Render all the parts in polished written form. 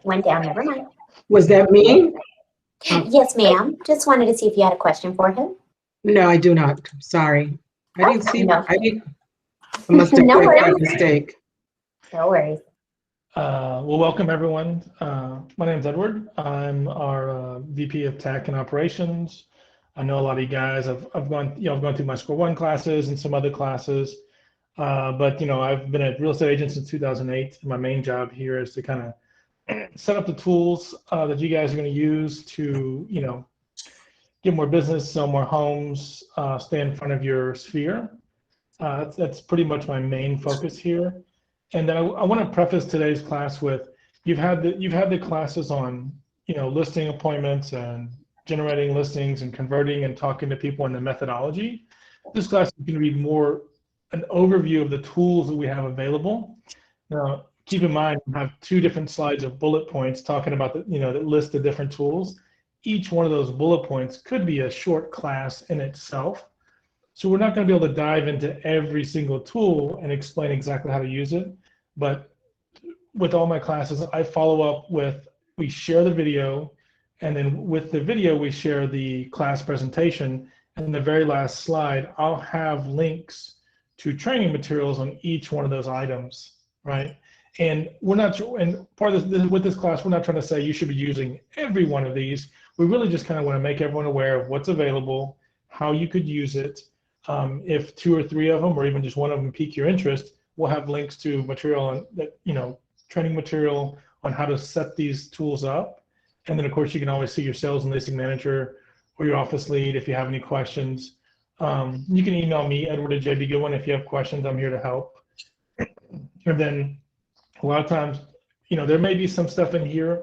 went down. Never mind. Was that me? Yes, ma'am. Just wanted to see if you had a question for him. No, I do not. Sorry. I didn't see No. I must have No clicked that worries. mistake. No worries. Well, welcome everyone. My name is Edward. I'm our VP of Tech and Operations. I know a lot of you guys. I've gone through my Score 1 classes and some other classes, but I've been a real estate agent since 2008. My main job here is to kind of set up the tools that you guys are going to use to get more business, sell more homes, stay in front of your sphere. That's pretty much my main focus here. And then I want to preface today's class with you've had the classes on listing appointments and generating listings and converting and talking to people and the methodology. This class is going to be more an overview of the tools that we have available. Now, keep in mind we have 2 different slides of bullet points talking about that list the different tools. Each one of those bullet points could be a short class in itself. So we're not going to be able to dive into every single tool and explain exactly how to use it. But with all my classes, I follow up with, we share the video, and then with the video, we share the class presentation. And in the very last slide, I'll have links to training materials on each one of those items, right? And we're not, and part of this, with this class, we're not trying to say you should be using every one of these. We really just kind of want to make everyone aware of what's available, how you could use it. If 2 or 3 of them, or even just one of them, pique your interest, we'll have links to material that training material on how to set these tools up. And then, of course, you can always see your sales and listing manager or your office lead if you have any questions. You can email me, Edward at JBGoodwin, if you have questions. I'm here to help. And then a lot of times, there may be some stuff in here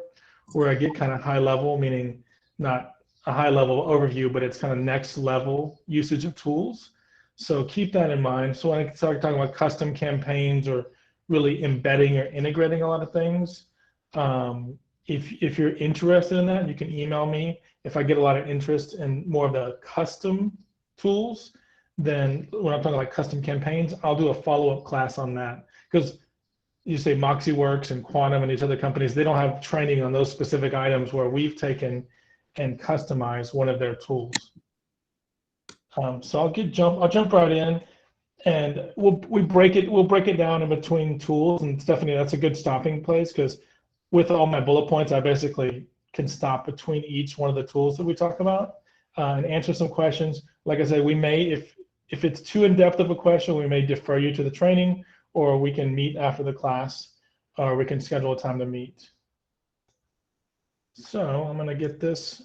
where I get kind of high level, meaning not a high level overview, but it's kind of next level usage of tools. So keep that in mind. So when I start talking about custom campaigns or really embedding or integrating a lot of things, if you're interested in that, you can email me. If I get a lot of interest in more of the custom tools, then when I'm talking like custom campaigns, I'll do a follow-up class on that. Because you say MoxieWorks and Quantum and these other companies, they don't have training on those specific items where we've taken and customized one of their tools. So I'll jump right in, and we'll break it down in between tools. And Stephanie, that's a good stopping place, because with all my bullet points, I basically can stop between each one of the tools that we talk about and answer some questions. Like I said, we may, if it's too in-depth of a question, we may defer you to the training, or we can meet after the class, or we can schedule a time to meet. So I'm going to get this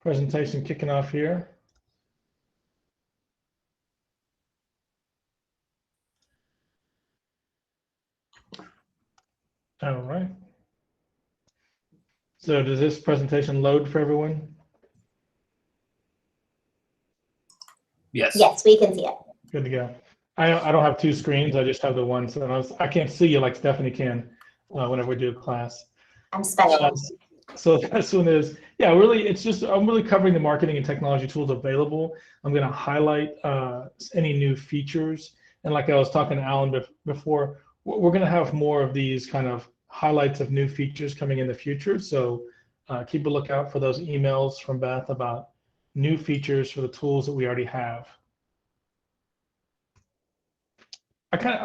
presentation kicking off here. All right. So does this presentation load for everyone? Yes. Yes, we can see it. Good to go. I don't have 2 screens. I just have the one. So I can't see you like Stephanie can whenever we do a class. I'm special. So this one is, yeah, really, it's just, I'm really covering the marketing and technology tools available. I'm going to highlight any new features. And like I was talking to Alan before, we're going to have more of these kind of highlights of new features coming in the future. So keep a lookout for those emails from Beth about new features for the tools that we already have.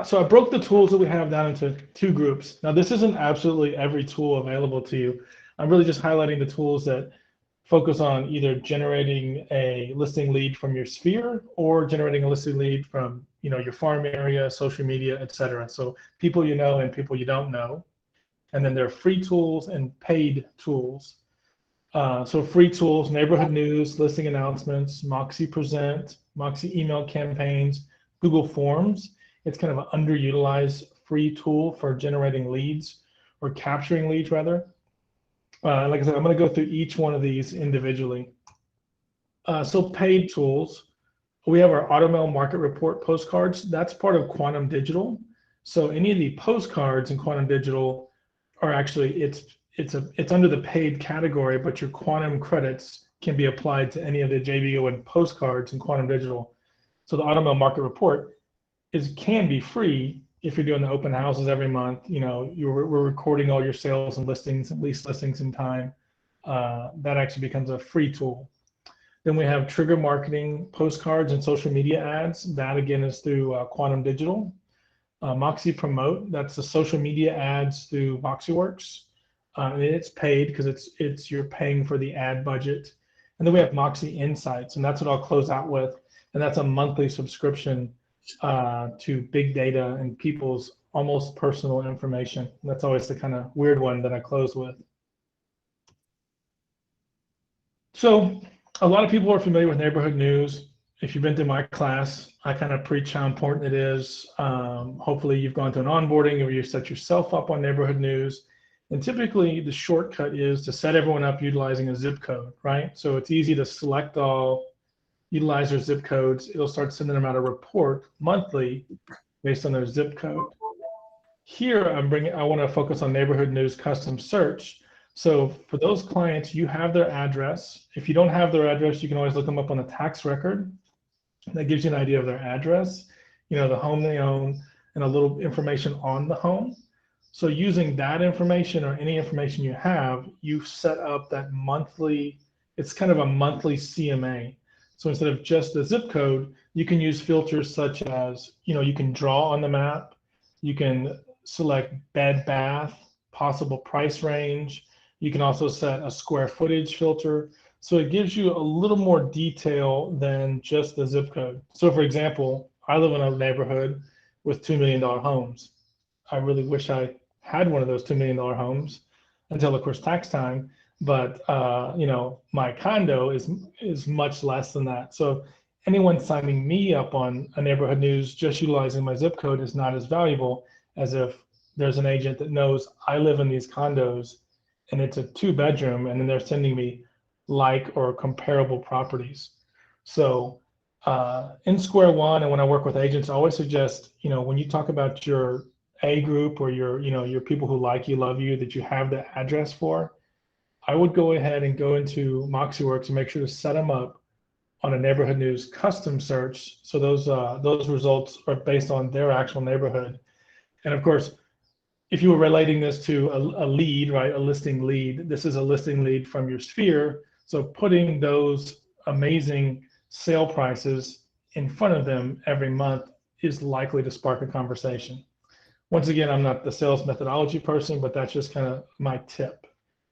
So I broke the tools that we have down into 2 groups. Now, this isn't absolutely every tool available to you. I'm really just highlighting the tools that focus on either generating a listing lead from your sphere or generating a listing lead from your farm area, social media, etc. So people you know and people you don't know. And then there are free tools and paid tools. So free tools, neighborhood news, listing announcements, Moxie Present, Moxie email campaigns, Google Forms. It's kind of an underutilized free tool for generating leads, or capturing leads rather. Like I said, I'm going to go through each one of these individually. So paid tools, we have our AutoMail Market Report postcards. That's part of Quantum Digital. So any of the postcards in Quantum Digital are actually, it's under the paid category, but your Quantum credits can be applied to any of the JBGoodwin postcards in Quantum Digital. So the AutoMail Market Report can be free if you're doing the open houses every month, we're recording all your sales and listings and lease listings in time. That actually becomes a free tool. Then we have trigger marketing, postcards, and social media ads. That again is through Quantum Digital. Moxie Promote, that's the social media ads through MoxieWorks. And it's paid because it's you're paying for the ad budget. And then we have Moxie Insights, and that's what I'll close out with. And that's a monthly subscription to big data and people's almost personal information. And that's always the kind of weird one that I close with. So a lot of people are familiar with neighborhood news. If you've been to my class, I kind of preach how important it is. Hopefully you've gone to an onboarding or you set yourself up on neighborhood news. And typically the shortcut is to set everyone up utilizing a zip code, right? So it's easy to select all, utilize their zip codes. It'll start sending them out a report monthly based on their zip code. Here I want to focus on neighborhood news custom search. So for those clients, you have their address. If you don't have their address, you can always look them up on the tax record. That gives you an idea of their address, the home they own, and a little information on the home. So using that information or any information you have, you set up that monthly, it's kind of a monthly CMA. So instead of just the zip code, you can use filters such as, you can draw on the map, you can select bed, bath, possible price range. You can also set a square footage filter. So it gives you a little more detail than just the zip code. So for example, I live in a neighborhood with $2 million homes. I really wish I had one of those $2 million homes until, of course, tax time. But my condo is much less than that. So anyone signing me up on a neighborhood news just utilizing my zip code is not as valuable as if there's an agent that knows I live in these condos and it's a 2-bedroom, and then they're sending me like or comparable properties. So in Square One, and when I work with agents, I always suggest, when you talk about your A group or your people who like you, love you, that you have the address for, I would go ahead and go into MoxieWorks and make sure to set them up on a neighborhood news custom search. So those results are based on their actual neighborhood. And of course, if you were relating this to a lead, right, a listing lead, this is a listing lead from your sphere. So putting those amazing sale prices in front of them every month is likely to spark a conversation. Once again, I'm not the sales methodology person, but that's just kind of my tip.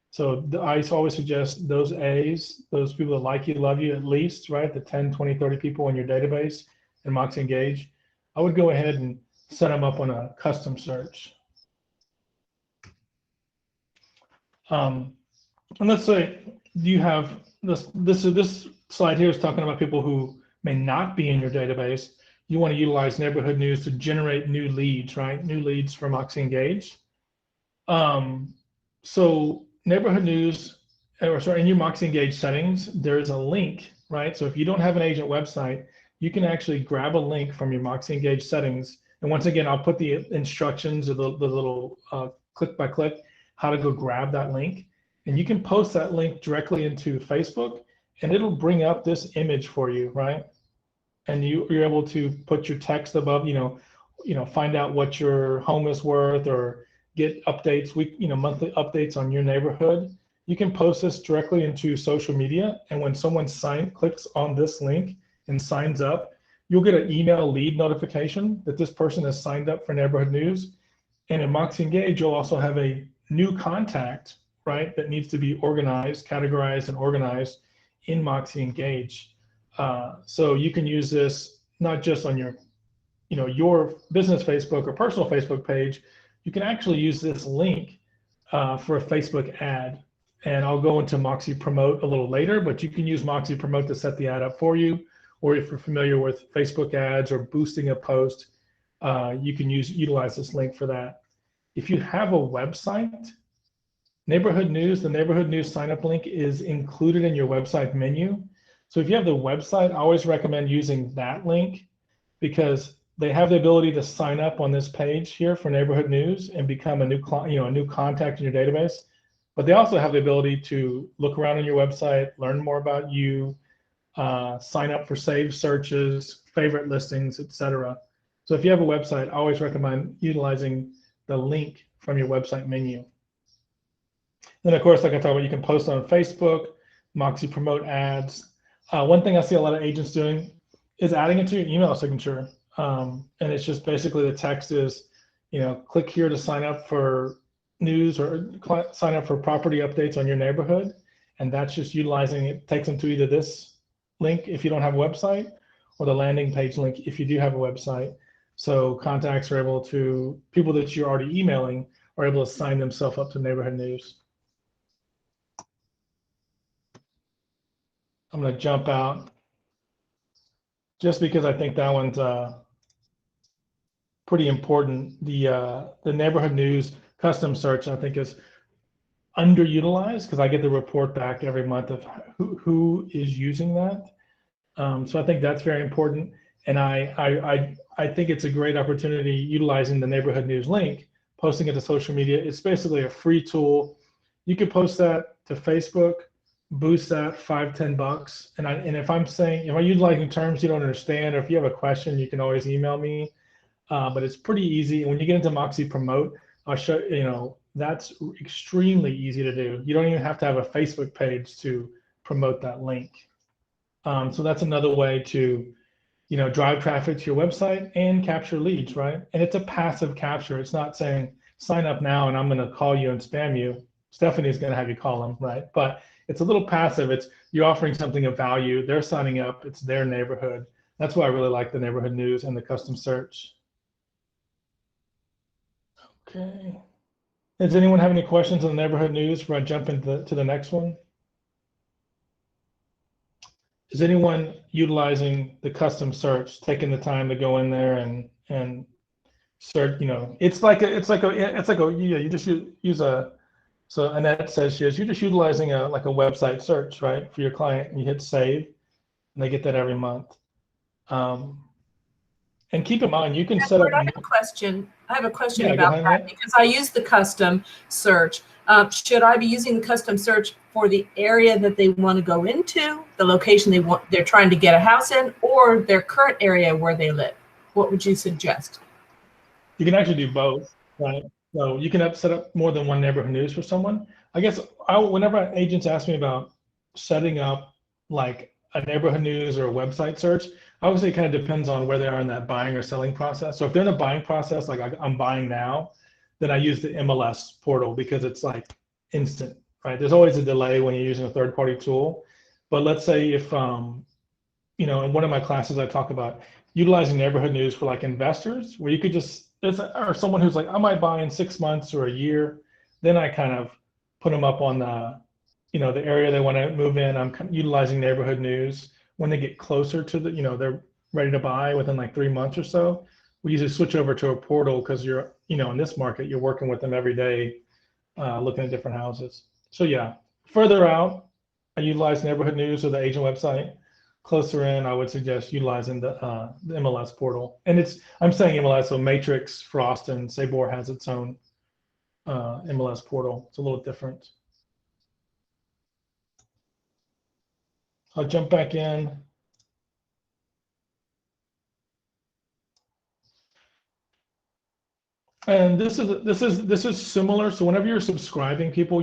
So I always suggest those A's, those people that like you, love you at least, right, the 10, 20, 30 people in your database in Moxie Engage, I would go ahead and set them up on a custom search. And let's say you have this slide here is talking about people who may not be in your database. You want to utilize neighborhood news to generate new leads, right? New leads for Moxie Engage. So neighborhood news, in your Moxie Engage settings, there's a link, right? So if you don't have an agent website, you can actually grab a link from your Moxie Engage settings. And once again, I'll put the instructions or the little click by click, how to go grab that link. And you can post that link directly into Facebook and it'll bring up this image for you, right? And you're able to put your text above, find out what your home is worth or get updates, monthly updates on your neighborhood. You can post this directly into social media. And when someone clicks on this link and signs up, you'll get an email lead notification that this person has signed up for neighborhood news. And in Moxie Engage, you'll also have a new contact, right, that needs to be organized, categorized, and organized in Moxie Engage. So you can use this not just on your business Facebook or personal Facebook page. You can actually use this link for a Facebook ad. And I'll go into Moxie Promote a little later, but you can use Moxie Promote to set the ad up for you. Or if you're familiar with Facebook ads or boosting a post, you can utilize this link for that. If you have a website, neighborhood news, the neighborhood news sign up link is included in your website menu. So if you have the website, I always recommend using that link because they have the ability to sign up on this page here for neighborhood news and become a new contact in your database. But they also have the ability to look around on your website, learn more about you, sign up for saved searches, favorite listings, etc. So if you have a website, I always recommend utilizing the link from your website menu. Then of course, like I talked about, you can post on Facebook, Moxie promote ads. One thing I see a lot of agents doing is adding it to your email signature. And it's just basically the text is, click here to sign up for news or sign up for property updates on your neighborhood. And that's just utilizing it, takes them to either this link if you don't have a website, or the landing page link if you do have a website. So contacts are able to, people that you're already emailing are able to sign themselves up to neighborhood news. I'm going to jump out just because I think that one's pretty important. The neighborhood news custom search, I think, is underutilized because I get the report back every month of who is using that. So I think that's very important. And I think it's a great opportunity utilizing the neighborhood news link, posting it to social media. It's basically a free tool. You could post that to Facebook, boost that $5–10. And if I'm utilizing terms you don't understand, or if you have a question, you can always email me. But it's pretty easy. When you get into Moxie Promote, I'll show that's extremely easy to do. You don't even have to have a Facebook page to promote that link. So that's another way to drive traffic to your website and capture leads, right? And it's a passive capture. It's not saying sign up now and I'm going to call you and spam you. Stephanie's going to have you call them, right? But it's a little passive. It's you're offering something of value. They're signing up. It's their neighborhood. That's why I really like the neighborhood news and the custom search. Okay. Does anyone have any questions on the neighborhood news before I jump into the next one? Is anyone utilizing the custom search, taking the time to go in there and search? It's like you just use a. So Annette says you're just utilizing like a website search, right, for your client, and you hit save, and they get that every month. And keep in mind, you can set up. I have a question Yeah, about that because I use the custom search. Should I be using the custom search for the area that they want to go into, the location they're trying to get a house in, or their current area where they live? What would you suggest? You can actually do both, right? So you can set up more than one neighborhood news for someone. I guess whenever agents ask me about setting up like a neighborhood news or a website search, obviously it kind of depends on where they are in that buying or selling process. So if they're in a buying process, like I'm buying now, then I use the MLS portal because it's like instant, right? There's always a delay when you're using a third-party tool. But let's say if, in one of my classes I talk about utilizing neighborhood news for like investors, where you could just, or someone who's like, I might buy in 6 months or a year, then I kind of put them up on the, the area they want to move in. I'm utilizing neighborhood news. When they get closer to the, they're ready to buy within like 3 months or so, we usually switch over to a portal because you're, in this market, you're working with them every day, looking at different houses. So yeah, further out, I utilize neighborhood news or the agent website. Closer in, I would suggest utilizing the MLS portal. And I'm saying MLS, so Matrix, Frost, and Sabor has its own MLS portal. It's a little different. I'll jump back in. And this is similar. So whenever you're subscribing people,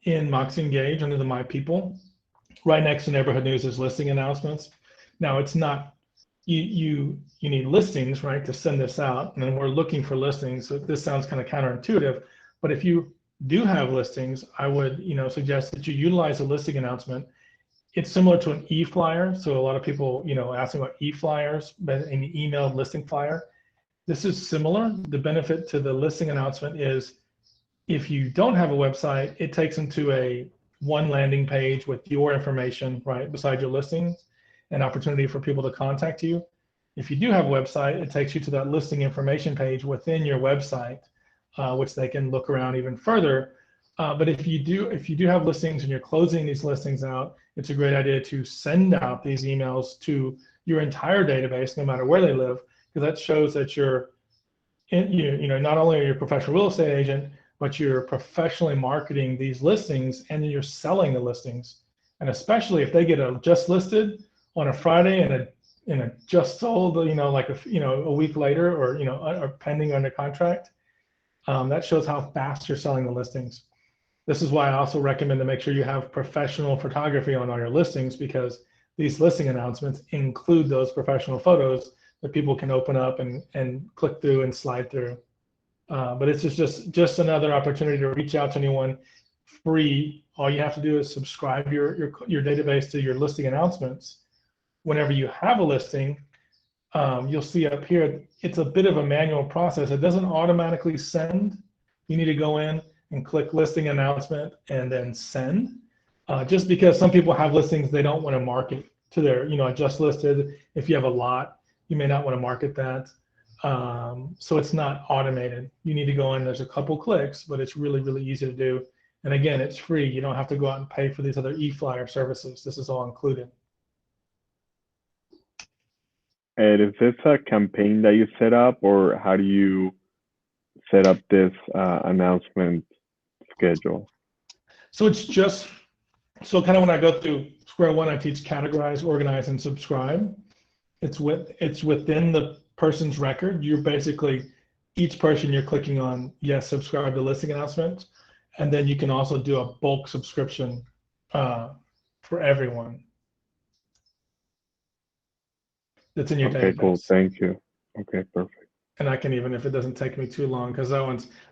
in Moxie Engage under the My People, right next to neighborhood news is listing announcements. Now it's not you need listings, right, to send this out, and then we're looking for listings. So this sounds kind of counterintuitive, but if you do have listings, I would suggest that you utilize a listing announcement. It's similar to an e-flyer. So a lot of people asking about e-flyers, but an emailed listing flyer. This is similar. The benefit to the listing announcement is if you don't have a website, it takes them to one landing page with your information, right, beside your listings, an opportunity for people to contact you. If you do have a website, it takes you to that listing information page within your website, which they can look around even further. But if you do have listings and you're closing these listings out, it's a great idea to send out these emails to your entire database, no matter where they live, because that shows that you're, not only are you a professional real estate agent, but you're professionally marketing these listings and then you're selling the listings. And especially if they get just listed on a Friday just sold, like a week later, or pending under contract, that shows how fast you're selling the listings. This is why I also recommend to make sure you have professional photography on all your listings, because these listing announcements include those professional photos that people can open up and click through and slide through. But it's just another opportunity to reach out to anyone free. All you have to do is subscribe your database to your listing announcements. Whenever you have a listing, you'll see up here, it's a bit of a manual process. It doesn't automatically send. You need to go in and click listing announcement and then send. Just because some people have listings they don't want to market to their, I just listed. If you have a lot, you may not want to market that. So it's not automated. You need to go in, there's a couple clicks, but it's really, really easy to do. And again, it's free. You don't have to go out and pay for these other e-flyer services. This is all included. And is this a campaign that you set up, or how do you set up this announcement schedule? So it's just, so kind of when I go through square one, I teach categorize, organize, and subscribe. It's within the person's record. You're basically, each person you're clicking on, yes, subscribe to listing announcements. And then you can also do a bulk subscription for everyone that's in your database. Okay, cool, thank you. Okay, perfect. And I can even, if it doesn't take me too long, because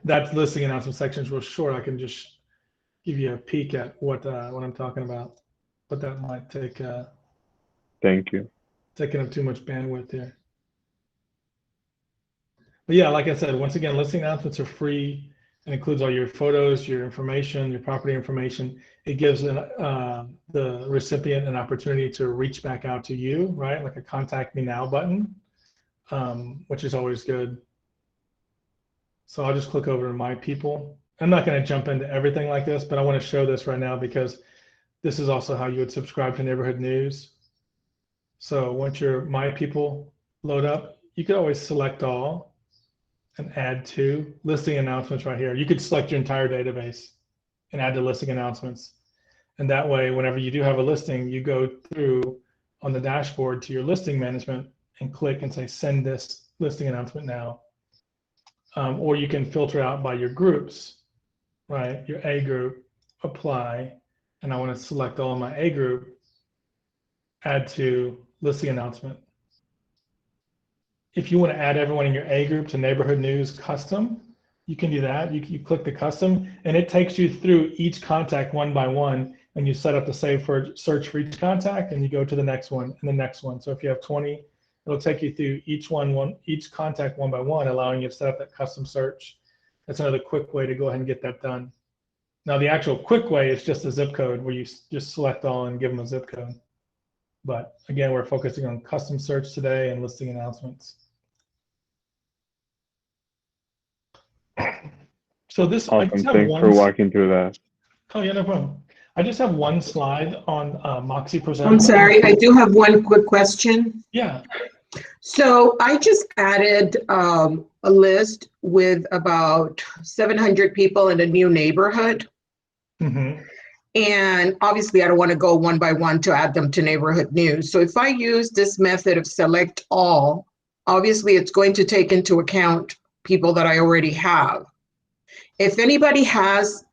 that listing announcement section is real short, I can just give you a peek at what I'm talking about. But that might take Thank you. taking up too much bandwidth here. But yeah, like I said, once again, listing announcements are free. It includes all your photos, your information, your property information. It gives the recipient an opportunity to reach back out to you, right? Like a contact me now button, which is always good. So I'll just click over to my people. I'm not going to jump into everything like this, but I want to show this right now because this is also how you would subscribe to neighborhood news. So once your my people load up, you could always select all and add to listing announcements right here. You could select your entire database and add to listing announcements. And that way, whenever you do have a listing, you go through on the dashboard to your listing management and click and say, send this listing announcement now. Or you can filter out by your groups, right? Your A group, apply, and I want to select all of my A group, add to listing announcement. If you want to add everyone in your A group to neighborhood news custom, you can do that. You click the custom and it takes you through each contact one by one, and you set up the save for search for each contact, and you go to the next one and the next one. So if you have 20, it'll take you through each contact one by one, allowing you to set up that custom search. That's another quick way to go ahead and get that done. Now the actual quick way is just a zip code where you just select all and give them a zip code. But again, we're focusing on custom search today and listing announcements. So this, Awesome. Thanks for walking through that. Oh yeah, no problem. I just have one slide on Moxie Present. I'm sorry, I do have one quick question. Yeah. So I just added a list with about 700 people in a new neighborhood. Mm-hmm. And obviously I don't want to go one by one to add them to neighborhood news. So if I use this method of select all, obviously it's going to take into account people that I already have. If anybody has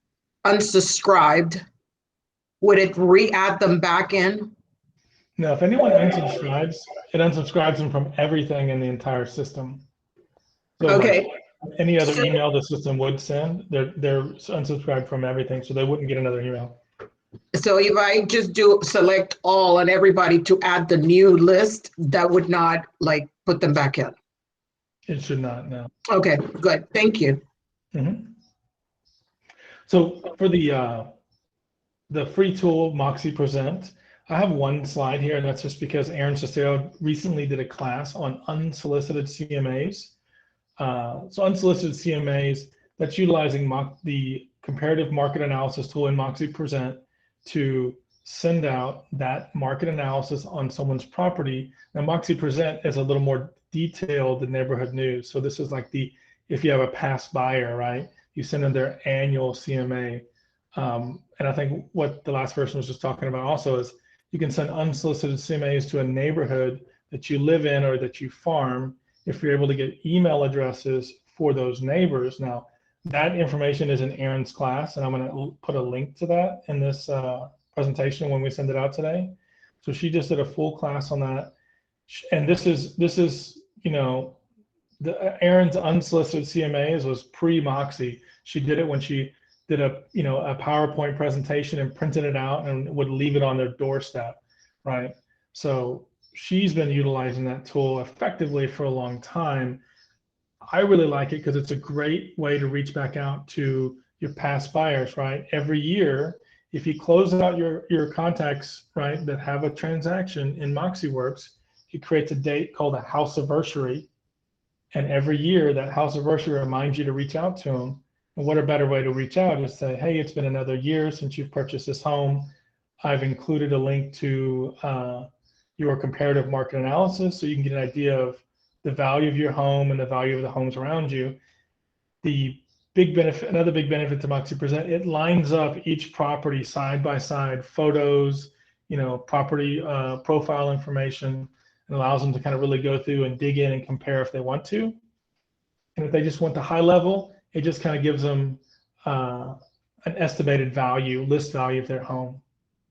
unsubscribed, would it re-add them back in? Now, if anyone unsubscribes, it unsubscribes them from everything in the entire system. So Okay. like any other email the system would send, they're unsubscribed from everything, so they wouldn't get another email. So if I just do select all and everybody to add the new list, that would not like put them back in? It should not, no. Okay, good, thank you. Mm-hmm. So for the free tool, Moxie Present, I have one slide here, and that's just because Aaron Cestero recently did a class on unsolicited CMAs. So unsolicited CMAs, that's utilizing the comparative market analysis tool in Moxie Present to send out that market analysis on someone's property. Now Moxie Present is a little more detailed than neighborhood news. So this is like if you have a past buyer, right? You send them their annual CMA. And I think what the last person was just talking about also is you can send unsolicited CMAs to a neighborhood that you live in or that you farm, if you're able to get email addresses for those neighbors. Now, that information is in Erin's class, and I'm going to put a link to that in this presentation when we send it out today. So she just did a full class on that. And this is you know, Erin's unsolicited CMAs was pre-Moxie. She did it when she did a PowerPoint presentation and printed it out and would leave it on their doorstep, right? So she's been utilizing that tool effectively for a long time. I really like it because it's a great way to reach back out to your past buyers, right? Every year, if you close out your contacts, right, that have a transaction in MoxieWorks, it creates a date called a house anniversary. And every year that house anniversary reminds you to reach out to them. And what a better way to reach out is say, hey, it's been another year since you've purchased this home. I've included a link to your comparative market analysis so you can get an idea of the value of your home and the value of the homes around you. The big benefit, another big benefit to Moxie Present, it lines up each property side by side, photos, property profile information, and allows them to kind of really go through and dig in and compare if they want to. And if they just want the high level, it just kind of gives them an estimated value, list value of their home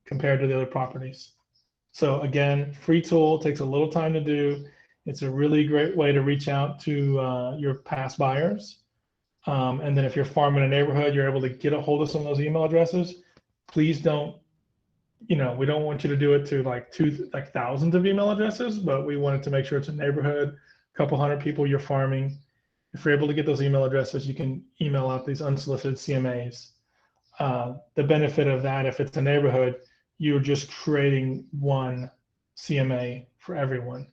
compared to the other properties. So again, free tool, takes a little time to do. It's a really great way to reach out to your past buyers. And then if you're farming a neighborhood, you're able to get a hold of some of those email addresses. Please don't, we don't want you to do it to like thousands of email addresses, but we wanted to make sure it's a neighborhood, a couple hundred people you're farming. If you're able to get those email addresses, you can email out these unsolicited CMAs. The benefit of that, if it's a neighborhood, you're just creating one CMA for everyone.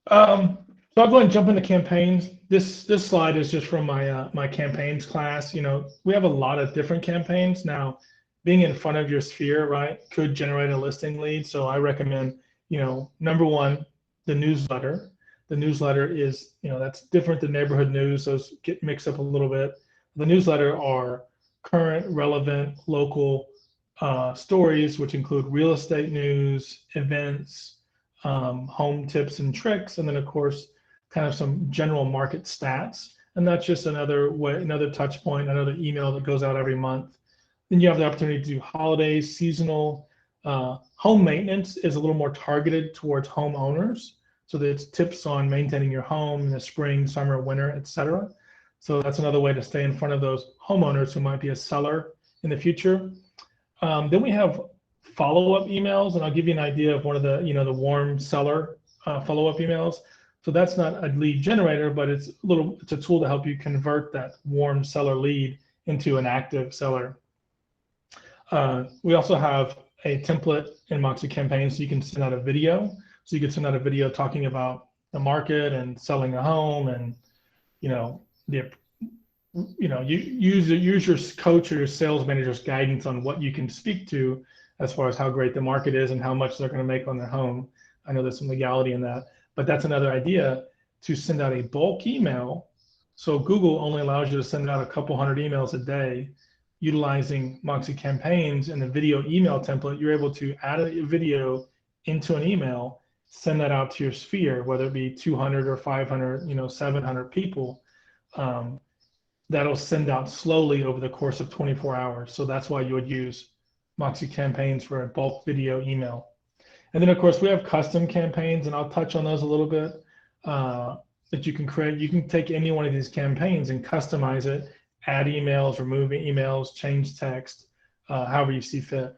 So I'll go ahead and jump into campaigns. This slide is just from my my campaigns class. We have a lot of different campaigns now. Being in front of your sphere, right, could generate a listing lead. So I recommend, number one, the newsletter. The newsletter is, that's different than neighborhood news. Those get mixed up a little bit. The newsletter are current, relevant, local stories, which include real estate news, events, home tips and tricks, and then of course, kind of some general market stats. And that's just another way, another touch point, another email that goes out every month. Then you have the opportunity to do holidays, seasonal. Home maintenance is a little more targeted towards homeowners. So there's tips on maintaining your home in the spring, summer, winter, etc. So that's another way to stay in front of those homeowners who might be a seller in the future. Then we have follow-up emails, and I'll give you an idea of one of the, the warm seller follow-up emails. So that's not a lead generator, but it's a tool to help you convert that warm seller lead into an active seller. We also have a template in Moxie Campaigns, so you can send out a video. So you can send out a video talking about the market and selling a home, and use your coach or your sales manager's guidance on what you can speak to as far as how great the market is and how much they're going to make on their home. I know there's some legality in that, but that's another idea to send out a bulk email. So Google only allows you to send out a couple hundred emails a day. Utilizing Moxie Campaigns and the video email template, you're able to add a video into an email, send that out to your sphere, whether it be 200 or 500, 700 people. That'll send out slowly over the course of 24 hours. So that's why you would use Moxie Campaigns for a bulk video email. And then of course we have custom campaigns, and I'll touch on those a little bit, that you can create. You can take any one of these campaigns and customize it, add emails, remove emails, change text, however you see fit.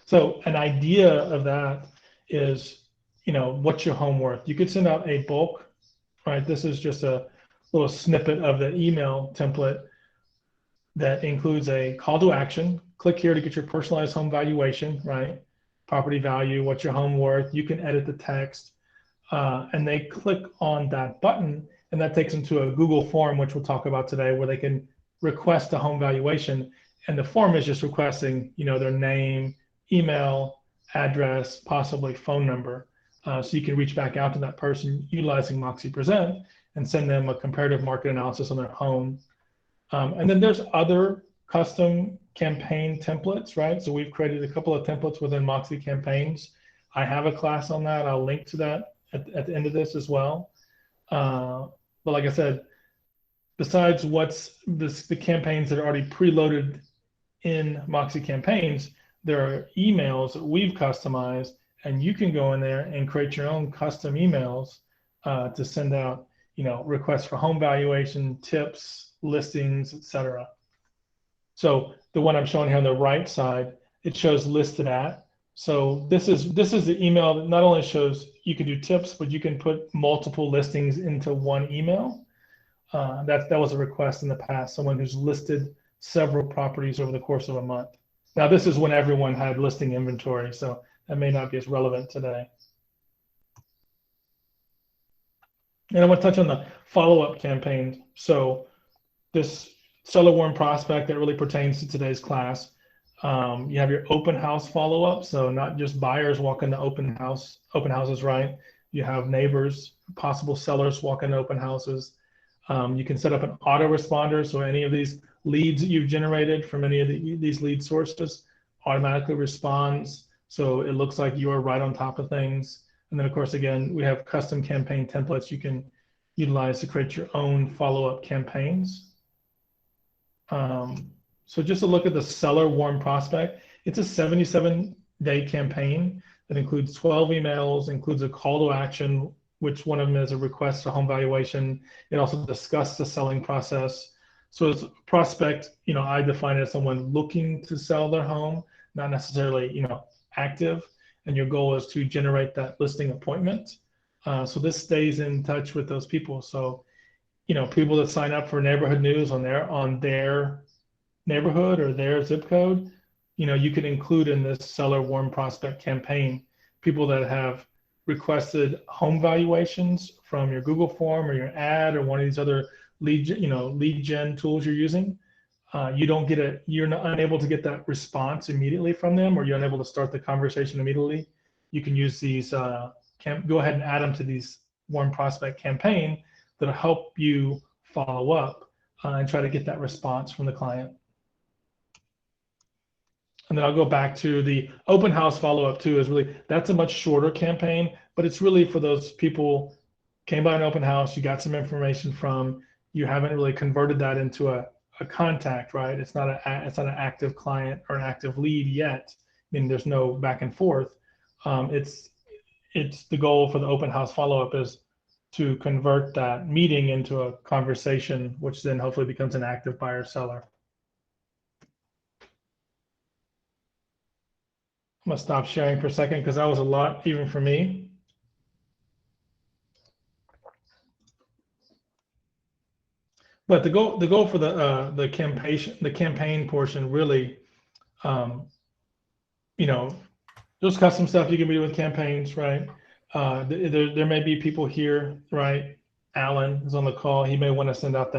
So an idea of that is, what's your home worth? You could send out a bulk, right? This is just a little snippet of the email template that includes a call to action. Click here to get your personalized home valuation, right? Property value, what's your home worth? You can edit the text, and they click on that button, and that takes them to a Google form, which we'll talk about today, where they can request a home valuation. And the form is just requesting, their name, email, address, possibly phone number. So you can reach back out to that person utilizing Moxie Present and send them a comparative market analysis on their home. And then there's other custom campaign templates, right? So we've created a couple of templates within Moxie campaigns. I have a class on that. I'll link to that at the end of this as well. But like I said, besides the campaigns that are already preloaded in Moxie campaigns, there are emails that we've customized, and you can go in there and create your own custom emails to send out, requests for home valuation, tips, listings, etc. So the one I'm showing here on the right side, it shows listed at. So this is the email that not only shows you can do tips, but you can put multiple listings into one email. That was a request in the past, someone who's listed several properties over the course of a month. Now this is when everyone had listing inventory, so that may not be as relevant today. And I want to touch on the follow-up campaign. So this seller warm prospect that really pertains to today's class. You have your open house follow-up, so not just buyers walking to open houses, right? You have neighbors, possible sellers walking to open houses. You can set up an autoresponder, so any of these leads that you've generated from any of these lead sources automatically responds, so it looks like you're right on top of things. And then, of course, again, we have custom campaign templates you can utilize to create your own follow-up campaigns. So just a look at the seller warm prospect. It's a 77-day campaign that includes 12 emails, includes a call to action, which one of them is a request for home valuation. It also discusses the selling process. So as a prospect, I define it as someone looking to sell their home, not necessarily, active. And your goal is to generate that listing appointment. So this stays in touch with those people. So, people that sign up for neighborhood news on their neighborhood or their zip code, you could include in this seller warm prospect campaign people that have requested home valuations from your Google form or your ad or one of these other lead gen tools you're using. You're not unable to get that response immediately from them, or you're unable to start the conversation immediately. You can use these, go ahead and add them to these warm prospect campaign that'll help you follow up and try to get that response from the client. And then I'll go back to the open house follow-up too. That's a much shorter campaign, but it's really for those people came by an open house, you got some information from, you haven't really converted that into a contact, right? It's not an active client or an active lead yet. I mean, there's no back and forth. It's the goal for the open house follow-up is to convert that meeting into a conversation, which then hopefully becomes an active buyer seller. I'm gonna stop sharing for a second because that was a lot even for me. But the goal for the campaign portion really, there's custom stuff you can do with campaigns, right? There may be people here, right? Alan is on the call. He may want to send out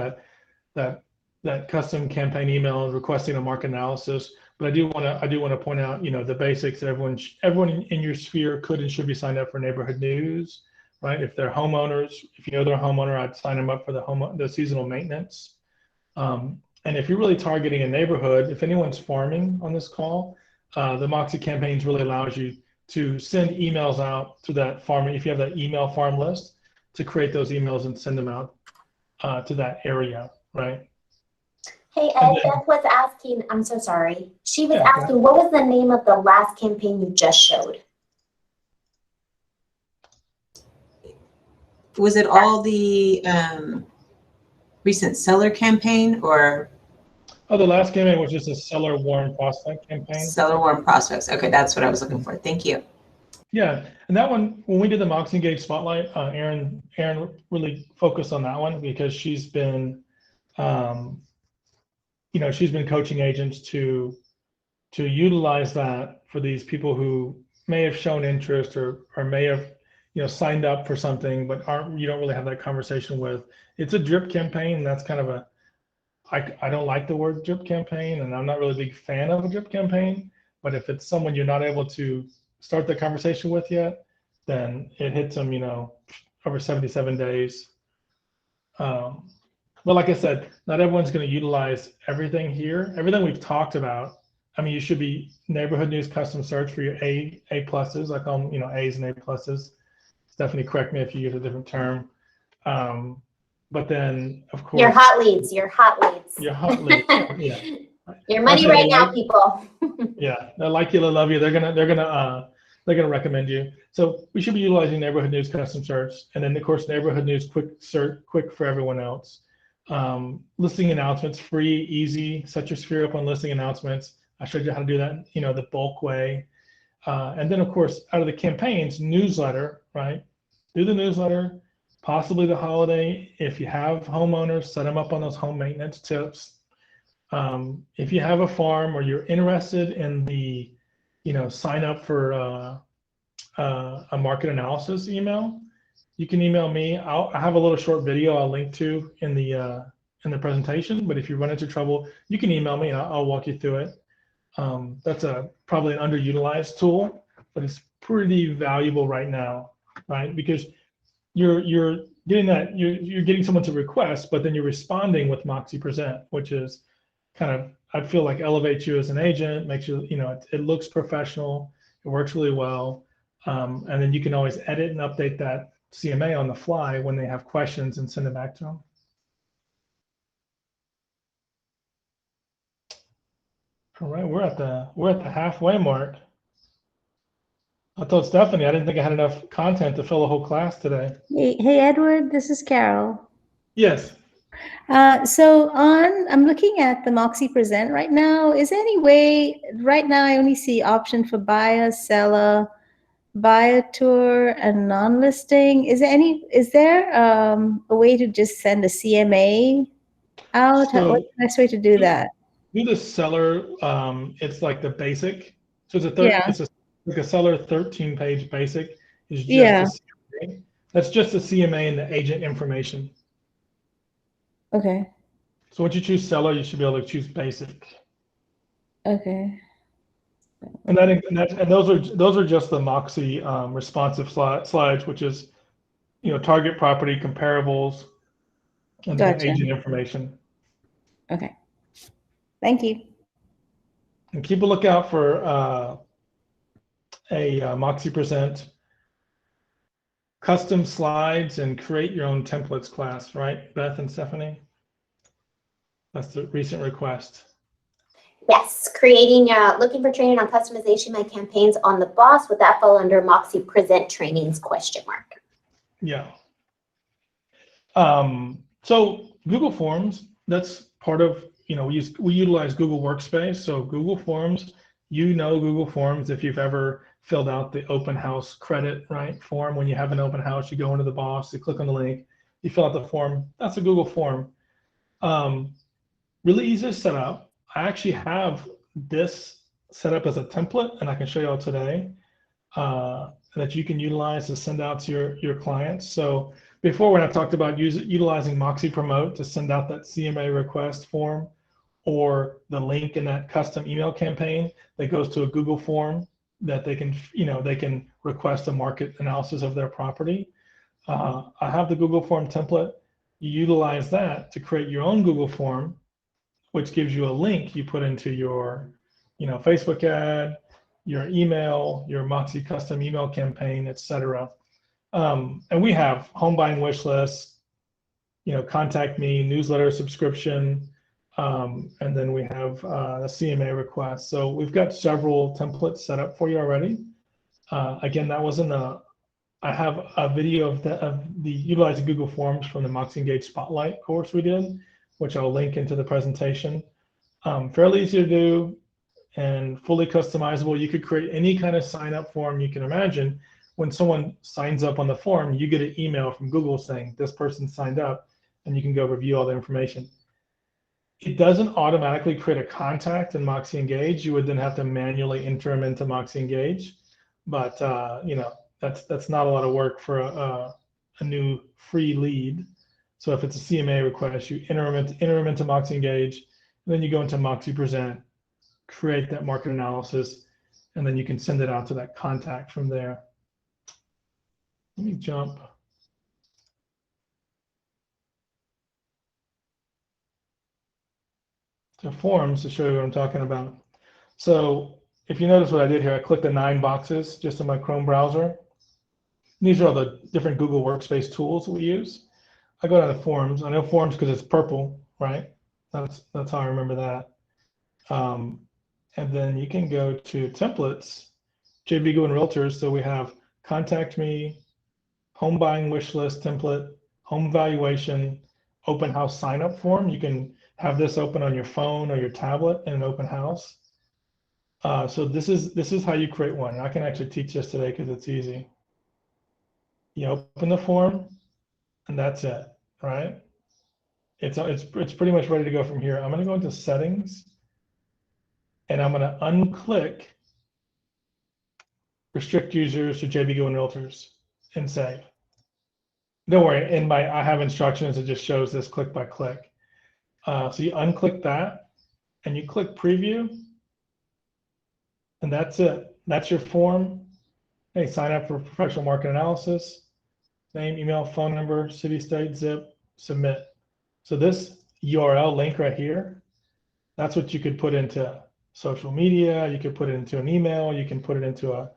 that custom campaign email requesting a market analysis. But I do want to point out, the basics that everyone in your sphere could and should be signed up for neighborhood news, right? If they're homeowners, if you know they're a homeowner, I'd sign them up for the seasonal maintenance. And if you're really targeting a neighborhood, if anyone's farming on this call, the Moxie campaigns really allows you to send emails out to that farm. If you have that email farm list, to create those emails and send them out to that area, right? Hey, Ed, Beth was asking, I'm so sorry. She was asking, what was the name of the last campaign you just showed? Was it all the recent seller campaign or? Oh, the last campaign was just a seller warm prospect campaign. Seller warm prospects. Okay, that's what I was looking for. Thank you. Yeah, and that one, when we did the Moxie Engage Spotlight, Erin really focused on that one because she's been, she's been coaching agents to utilize that for these people who may have shown interest or may have signed up for something but you don't really have that conversation with. It's a drip campaign. That's kind of I don't like the word drip campaign, and I'm not really a big fan of a drip campaign, but if it's someone you're not able to start the conversation with yet, then it hits them over 77 days. Well, like I said, not everyone's going to utilize everything here. Everything we've talked about. I mean, you should be neighborhood news custom search for your A pluses. I call them, you know, A's and A pluses. Stephanie, correct me if you use a different term. But then, of course, Your hot leads, your hot leads. your hot leads. Yeah. Your money right now, people. Yeah, they like you, they love you. They're gonna recommend you. So we should be utilizing neighborhood news custom search, and then of course neighborhood news quick search, quick for everyone else. Listing announcements, free, easy. Set your sphere up on listing announcements. I showed you how to do that, you know, the bulk way. And then of course out of the campaigns, newsletter, right? Do the newsletter, possibly the holiday. If you have homeowners, set them up on those home maintenance tips. If you have a farm or you're interested in the, you know, sign up for a market analysis email, you can email me. I have a little short video I'll link to in the presentation. But if you run into trouble, you can email me and I'll walk you through it. That's probably an underutilized tool, but it's pretty valuable right now, right? Because you're getting that you're getting someone to request, but then you're responding with Moxie Present, which is kind of, I feel like, elevates you as an agent, makes you, you know, it looks professional, it works really well, and then you can always edit and update that CMA on the fly when they have questions and send it back to them. All right, we're at the halfway mark. I told Stephanie I didn't think I had enough content to fill a whole class today. Hey, Edward, this is Carol. Yes. I'm looking at the Moxie Present right now. Is there any way, right now I only see option for buyer, seller, buyer tour, and non-listing. Is there a way to just send a CMA out? So, what's the best way to do that? Do the seller, it's like the basic. So it's like a seller 13-page basic is just a CMA. That's just a CMA and the agent information. Okay. So once you choose seller, you should be able to choose basic. Okay. And those are just the Moxie responsive slides, which is, you know, target property comparables and the agent information. Okay. Thank you. And keep a lookout for a Moxie Present custom slides and create your own templates class, right, Beth and Stephanie? That's the recent request. Yes, looking for training on customization my campaigns on the boss. Would that fall under Moxie Present trainings ? Yeah. So Google Forms, that's part of, you know, we utilize Google Workspace. So Google Forms, you know, Google Forms, if you've ever filled out the open house credit, right, form, when you have an open house, you go into the boss, you click on the link, you fill out the form. That's a Google form. Really easy to set up. I actually have this set up as a template, and I can show you all today that you can utilize to send out to your clients. So before, when I talked about utilizing Moxie Promote to send out that CMA request form or the link in that custom email campaign that goes to a Google form that they can, you know, they can request a market analysis of their property. I have the Google form template. You utilize that to create your own Google form, which gives you a link you put into your, you know, Facebook ad, your email, your Moxie custom email campaign, etc. And we have home buying wish lists, you know, contact me, newsletter subscription, and then we have a CMA request. So we've got several templates set up for you already. Again, that was I have a video of the utilizing Google Forms from the Moxie Engage Spotlight course we did, which I'll link into the presentation. Fairly easy to do and fully customizable. You could create any kind of sign up form you can imagine. When someone signs up on the form, you get an email from Google saying this person signed up, and you can go review all the information. It doesn't automatically create a contact in Moxie Engage. You would then have to manually enter them into Moxie Engage. But you know, that's not a lot of work for a new free lead. So if it's a CMA request, you enter them into Moxie Engage, and then you go into Moxie Present, create that market analysis, and then you can send it out to that contact from there. Let me jump. to forms to show you what I'm talking about. So if you notice what I did here, I clicked the 9 boxes just in my Chrome browser. These are all the different Google Workspace tools that we use. I go down to forms. I know forms because it's purple, right? That's how I remember that. And then you can go to templates, JBGoodwin Realtors. So we have contact me, home buying wish list template, home valuation, open house sign up form. You can have this open on your phone or your tablet in an open house. So this is how you create one. I can actually teach this today because it's easy. You open the form, and that's it, right? It's pretty much ready to go from here. I'm going to go into settings, and I'm going to unclick restrict users to JBGoodwin Realtors and save. Don't worry, I have instructions that just shows this click by click. So you unclick that, and you click preview, and that's it. That's your form. Hey, sign up for professional market analysis. Name, email, phone number, city, state, zip, submit. So this URL link right here, that's what you could put into social media. You could put it into an email. You can put it into a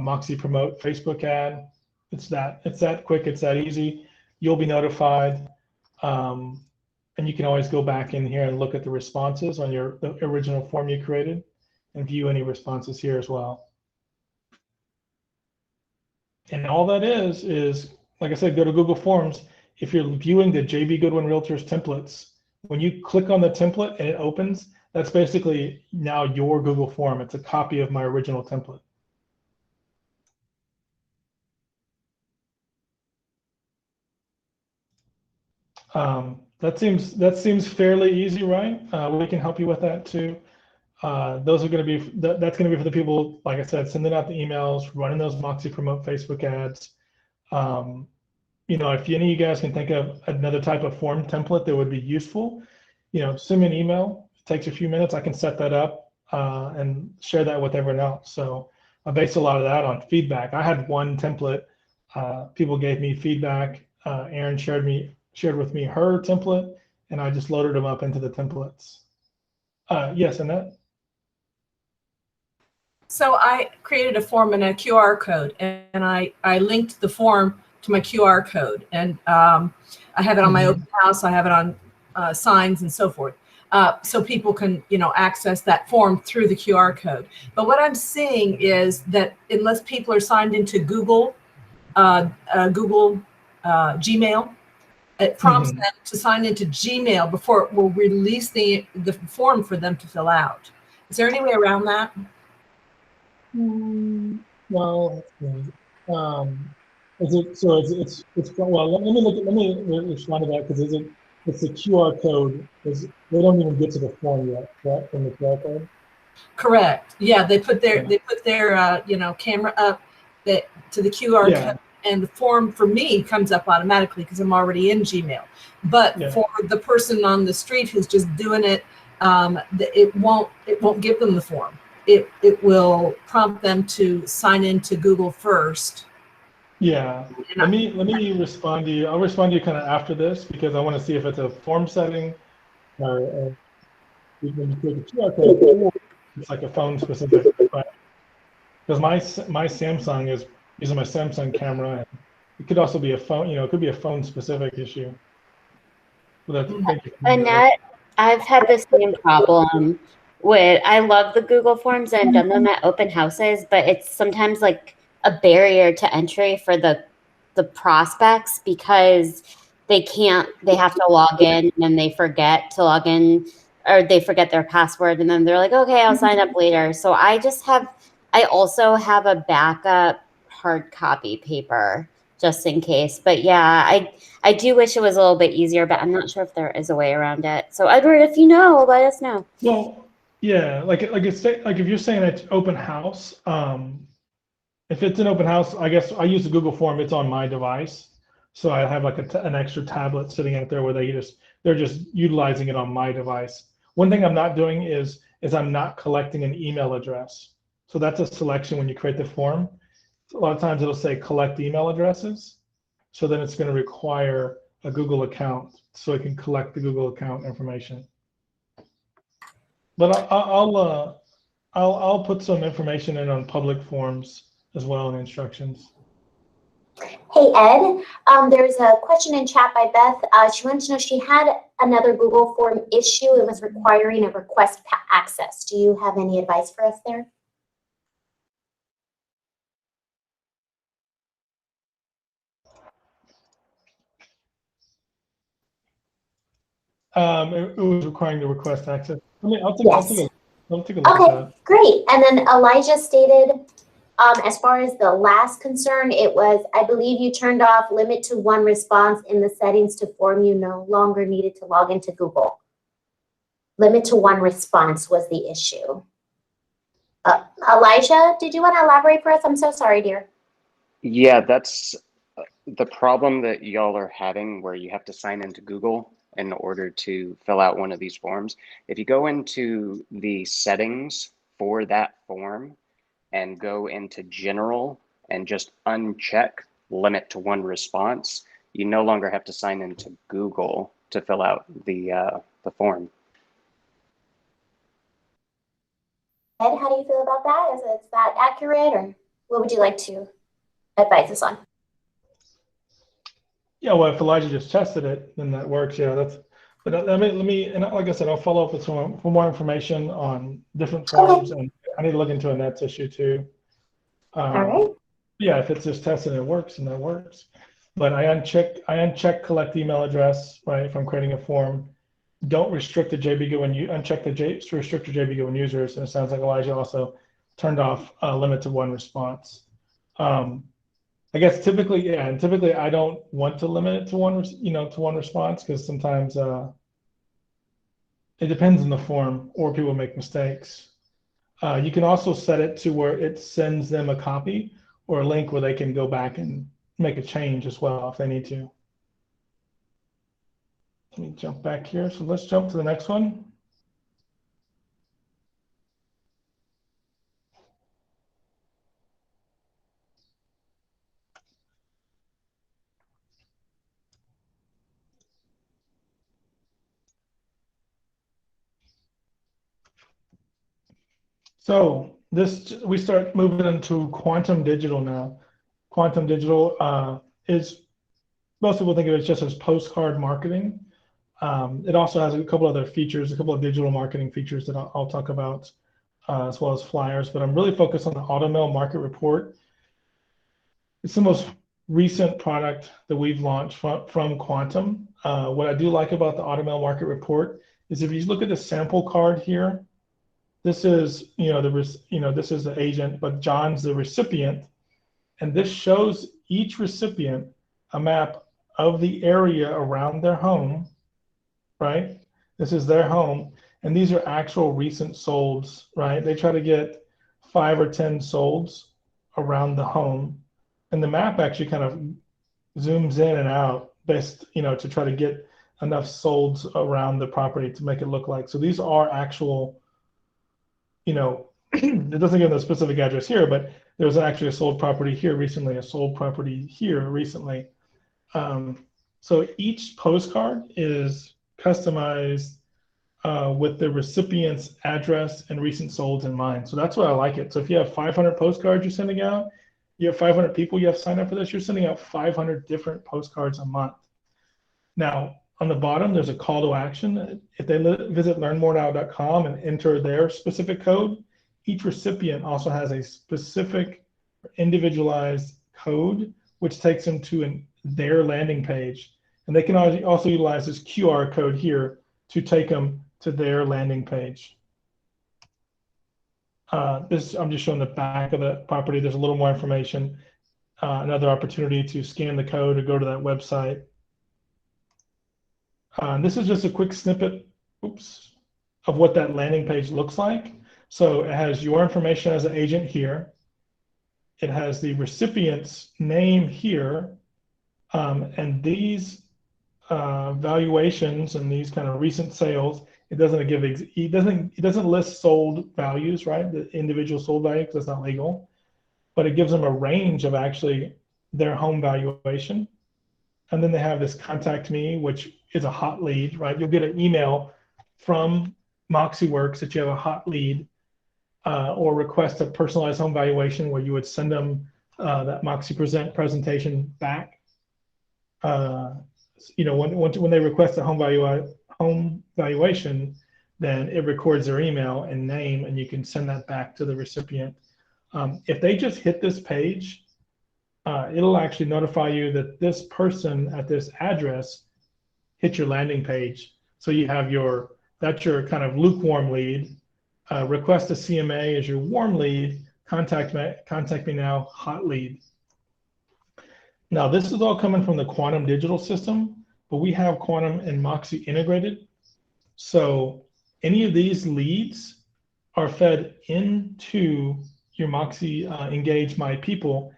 Moxie Promote Facebook ad. It's that quick. It's that easy. You'll be notified. And you can always go back in here and look at the responses on the original form you created and view any responses here as well. And all that is, like I said, go to Google Forms. If you're viewing the JBGoodwin Realtors templates, when you click on the template and it opens, that's basically now your Google form. It's a copy of my original template. That seems fairly easy, right? We can help you with that too. Those are going to be that's going to be for the people, like I said, sending out the emails, running those Moxie Promote Facebook ads. You know, if any of you guys can think of another type of form template that would be useful, you know, send me an email. It takes a few minutes. I can set that up and share that with everyone else. So I base a lot of that on feedback. I had one template. People gave me feedback. Erin shared with me her template, and I just loaded them up into the templates. Yes, Annette? So I created a form and a QR code, and I linked the form to my QR code, and I have it on my open house. I have it on signs and so forth. So people can, you know, access that form through the QR code. But what I'm seeing is that unless people are signed into Google Gmail, it prompts them to sign into Gmail before it will release the form for them to fill out. Is there any way around that? Well, is it so? It's well. Let me respond to that, because it's the QR code. They don't even get to the form yet, right? From the QR code. Correct. Yeah, they put their you know, camera up to the QR code, and the form for me comes up automatically because I'm already in Gmail. But for the person on the street who's just doing it, it won't give them the form. It will prompt them to sign into Google first. Yeah. Let me respond to you. I'll respond to you kind of after this, because I want to see if it's a form setting or when you create the QR code, it's like a phone specific. Because my Samsung is using my Samsung camera, and it could also be a phone. You know, it could be a phone specific issue. Annette, I've had the same problem with, I love the Google Forms and I've done them at open houses, but it's sometimes like a barrier to entry for the prospects, because they have to log in and then they forget to log in, or they forget their password, and then they're like, okay, I'll sign up later. So I also have a backup hard copy paper just in case. But yeah, I do wish it was a little bit easier, but I'm not sure if there is a way around it. So Edward, if you know, let us know. Well, yeah, like if you're saying it's open house, if it's an open house, I guess I use the Google form. It's on my device, so I have like an extra tablet sitting out there where they're just utilizing it on my device. One thing I'm not doing is I'm not collecting an email address. So that's a selection when you create the form. A lot of times it'll say collect email addresses. So then it's going to require a Google account so it can collect the Google account information. But I'll put some information in on public forums as well in instructions. Hey, Ed, there's a question in chat by Beth. She wanted to know, she had another Google form issue. It was requiring a request access. Do you have any advice for us there? It was requiring the request access. I mean, I'll take a look at Okay, that. great. And then Elijah stated, as far as the last concern, it was, I believe you turned off limit to one response in the settings to form you no longer needed to log into Google. Limit to one response was the issue. Elijah, did you want to elaborate for us? I'm so sorry, dear. Yeah, that's the problem that y'all are having where you have to sign into Google in order to fill out one of these forms. If you go into the settings for that form and go into general and just uncheck limit to one response, you no longer have to sign into Google to fill out the form. Ed, how do you feel about that? Is that accurate, or what would you like to advise us on? Yeah, well, if Elijah just tested it, then that works. Yeah, that's. But let me, and like I said, I'll follow up with some more information on different forms, and I need to look into a nets issue too. All right. Yeah, if it's just tested and it works, then that works. But I uncheck collect email address, right? If I'm creating a form, don't restrict the JBGoodwin. You uncheck the restrict the JBGoodwin users, and it sounds like Elijah also turned off limit to one response. I guess typically, yeah, and typically I don't want to limit it to one, to one response, because sometimes it depends on the form or people make mistakes. You can also set it to where it sends them a copy or a link where they can go back and make a change as well if they need to. Let me jump back here. So let's jump to the next one. So we start moving into quantum digital now. Quantum digital is, most people think of it just as postcard marketing. It also has a couple other features, a couple of digital marketing features that I'll talk about, as well as flyers, but I'm really focused on the AutoMail Market Report. It's the most recent product that we've launched from Quantum. What I do like about the AutoMail Market Report is if you look at the sample card here, this is, this is the agent, but John's the recipient. And this shows each recipient a map of the area around their home, right? This is their home. And these are actual recent solds, right? They try to get 5 or 10 solds around the home. And the map actually kind of zooms in and out best, to try to get enough solds around the property to make it look like. So these are actual, it doesn't give the specific address here, but there's actually a sold property here recently, a sold property here recently. So each postcard is customized with the recipient's address and recent solds in mind. So that's why I like it. So if you have 500 postcards you're sending out, you have 500 people you have signed up for this, you're sending out 500 different postcards a month. Now, on the bottom, there's a call to action. If they visit learnmorenow.com and enter their specific code, each recipient also has a specific individualized code, which takes them to their landing page. And they can also utilize this QR code here to take them to their landing page. I'm just showing the back of the property. There's a little more information, another opportunity to scan the code or go to that website. This is just a quick snippet, of what that landing page looks like. So it has your information as an agent here. It has the recipient's name here, and these valuations and these kind of recent sales. It doesn't list sold values, right? The individual sold value, because that's not legal, but it gives them a range of actually their home valuation. And then they have this contact me, which is a hot lead, right? You'll get an email from Moxie works, that you have a hot lead, or request a personalized home valuation where you would send them that Moxie Present presentation back. When they request a home valuation, then it records their email and name, and you can send that back to the recipient. If they just hit this page, it'll actually notify you that this person at this address hit your landing page. So you have that's your kind of lukewarm lead. Request a CMA as your warm lead. Contact me now, hot lead. Now, this is all coming from the Quantum digital system, but we have Quantum and Moxie integrated. So any of these leads are fed into your Moxie Engage My People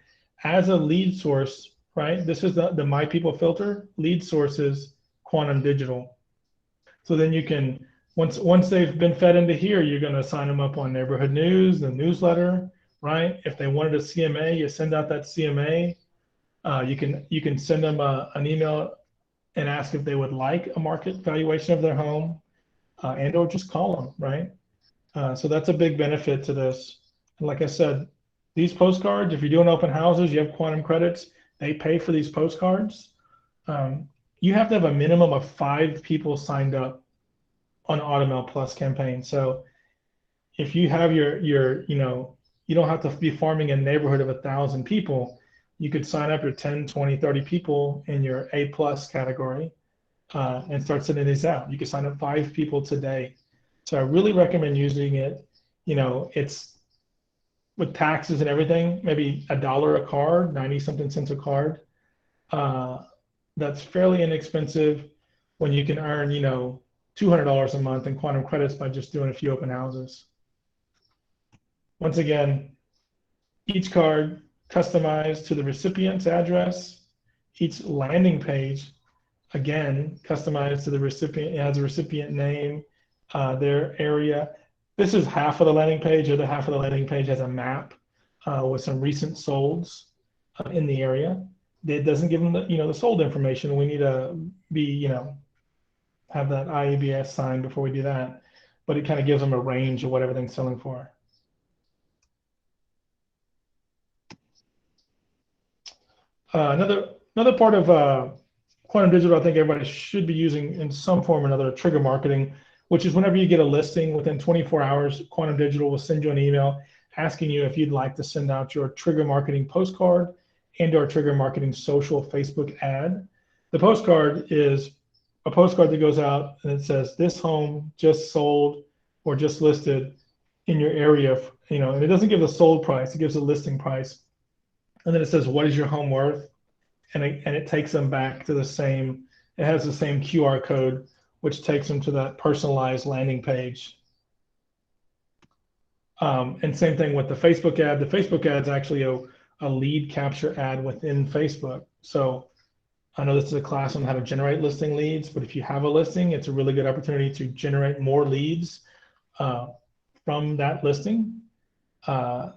as a lead source, right? This is the My People filter. Lead sources Quantum digital. So then you can, once they've been fed into here, you're going to sign them up on neighborhood news, the newsletter, right? If they wanted a CMA, you send out that CMA. You can send them an email and ask if they would like a market valuation of their home, and or just call them, right? So that's a big benefit to this. And like I said, these postcards, if you're doing open houses, you have Quantum credits, they pay for these postcards. You have to have a minimum of 5 people signed up on AutoMail Plus campaign. So if you have you don't have to be farming a neighborhood of 1,000 people. You could sign up your 10, 20, 30 people in your A+ category and start sending these out. You can sign up 5 people today. So I really recommend using it. It's with taxes and everything, maybe $1 a card, 90-something cents a card. That's fairly inexpensive when you can earn, $200 a month in Quantum credits by just doing a few open houses. Once again, each card customized to the recipient's address. Each landing page, again, customized to the recipient. It has a recipient name, their area. This is half of the landing page. The other half of the landing page has a map with some recent solds in the area. It doesn't give them the sold information. We need to be, have that IABS signed before we do that. But it kind of gives them a range of what everything's selling for. Another part of Quantum Digital, I think everybody should be using in some form or another, trigger marketing, which is whenever you get a listing within 24 hours, Quantum Digital will send you an email asking you if you'd like to send out your trigger marketing postcard and or trigger marketing social Facebook ad. The postcard is a postcard that goes out and it says, this home just sold or just listed in your area, and it doesn't give a sold price, it gives a listing price. And then it says, what is your home worth? And it takes them back to it has the same QR code, which takes them to that personalized landing page. And same thing with the Facebook ad. The Facebook ad is actually a lead capture ad within Facebook. So I know this is a class on how to generate listing leads, but if you have a listing, it's a really good opportunity to generate more leads from that listing. The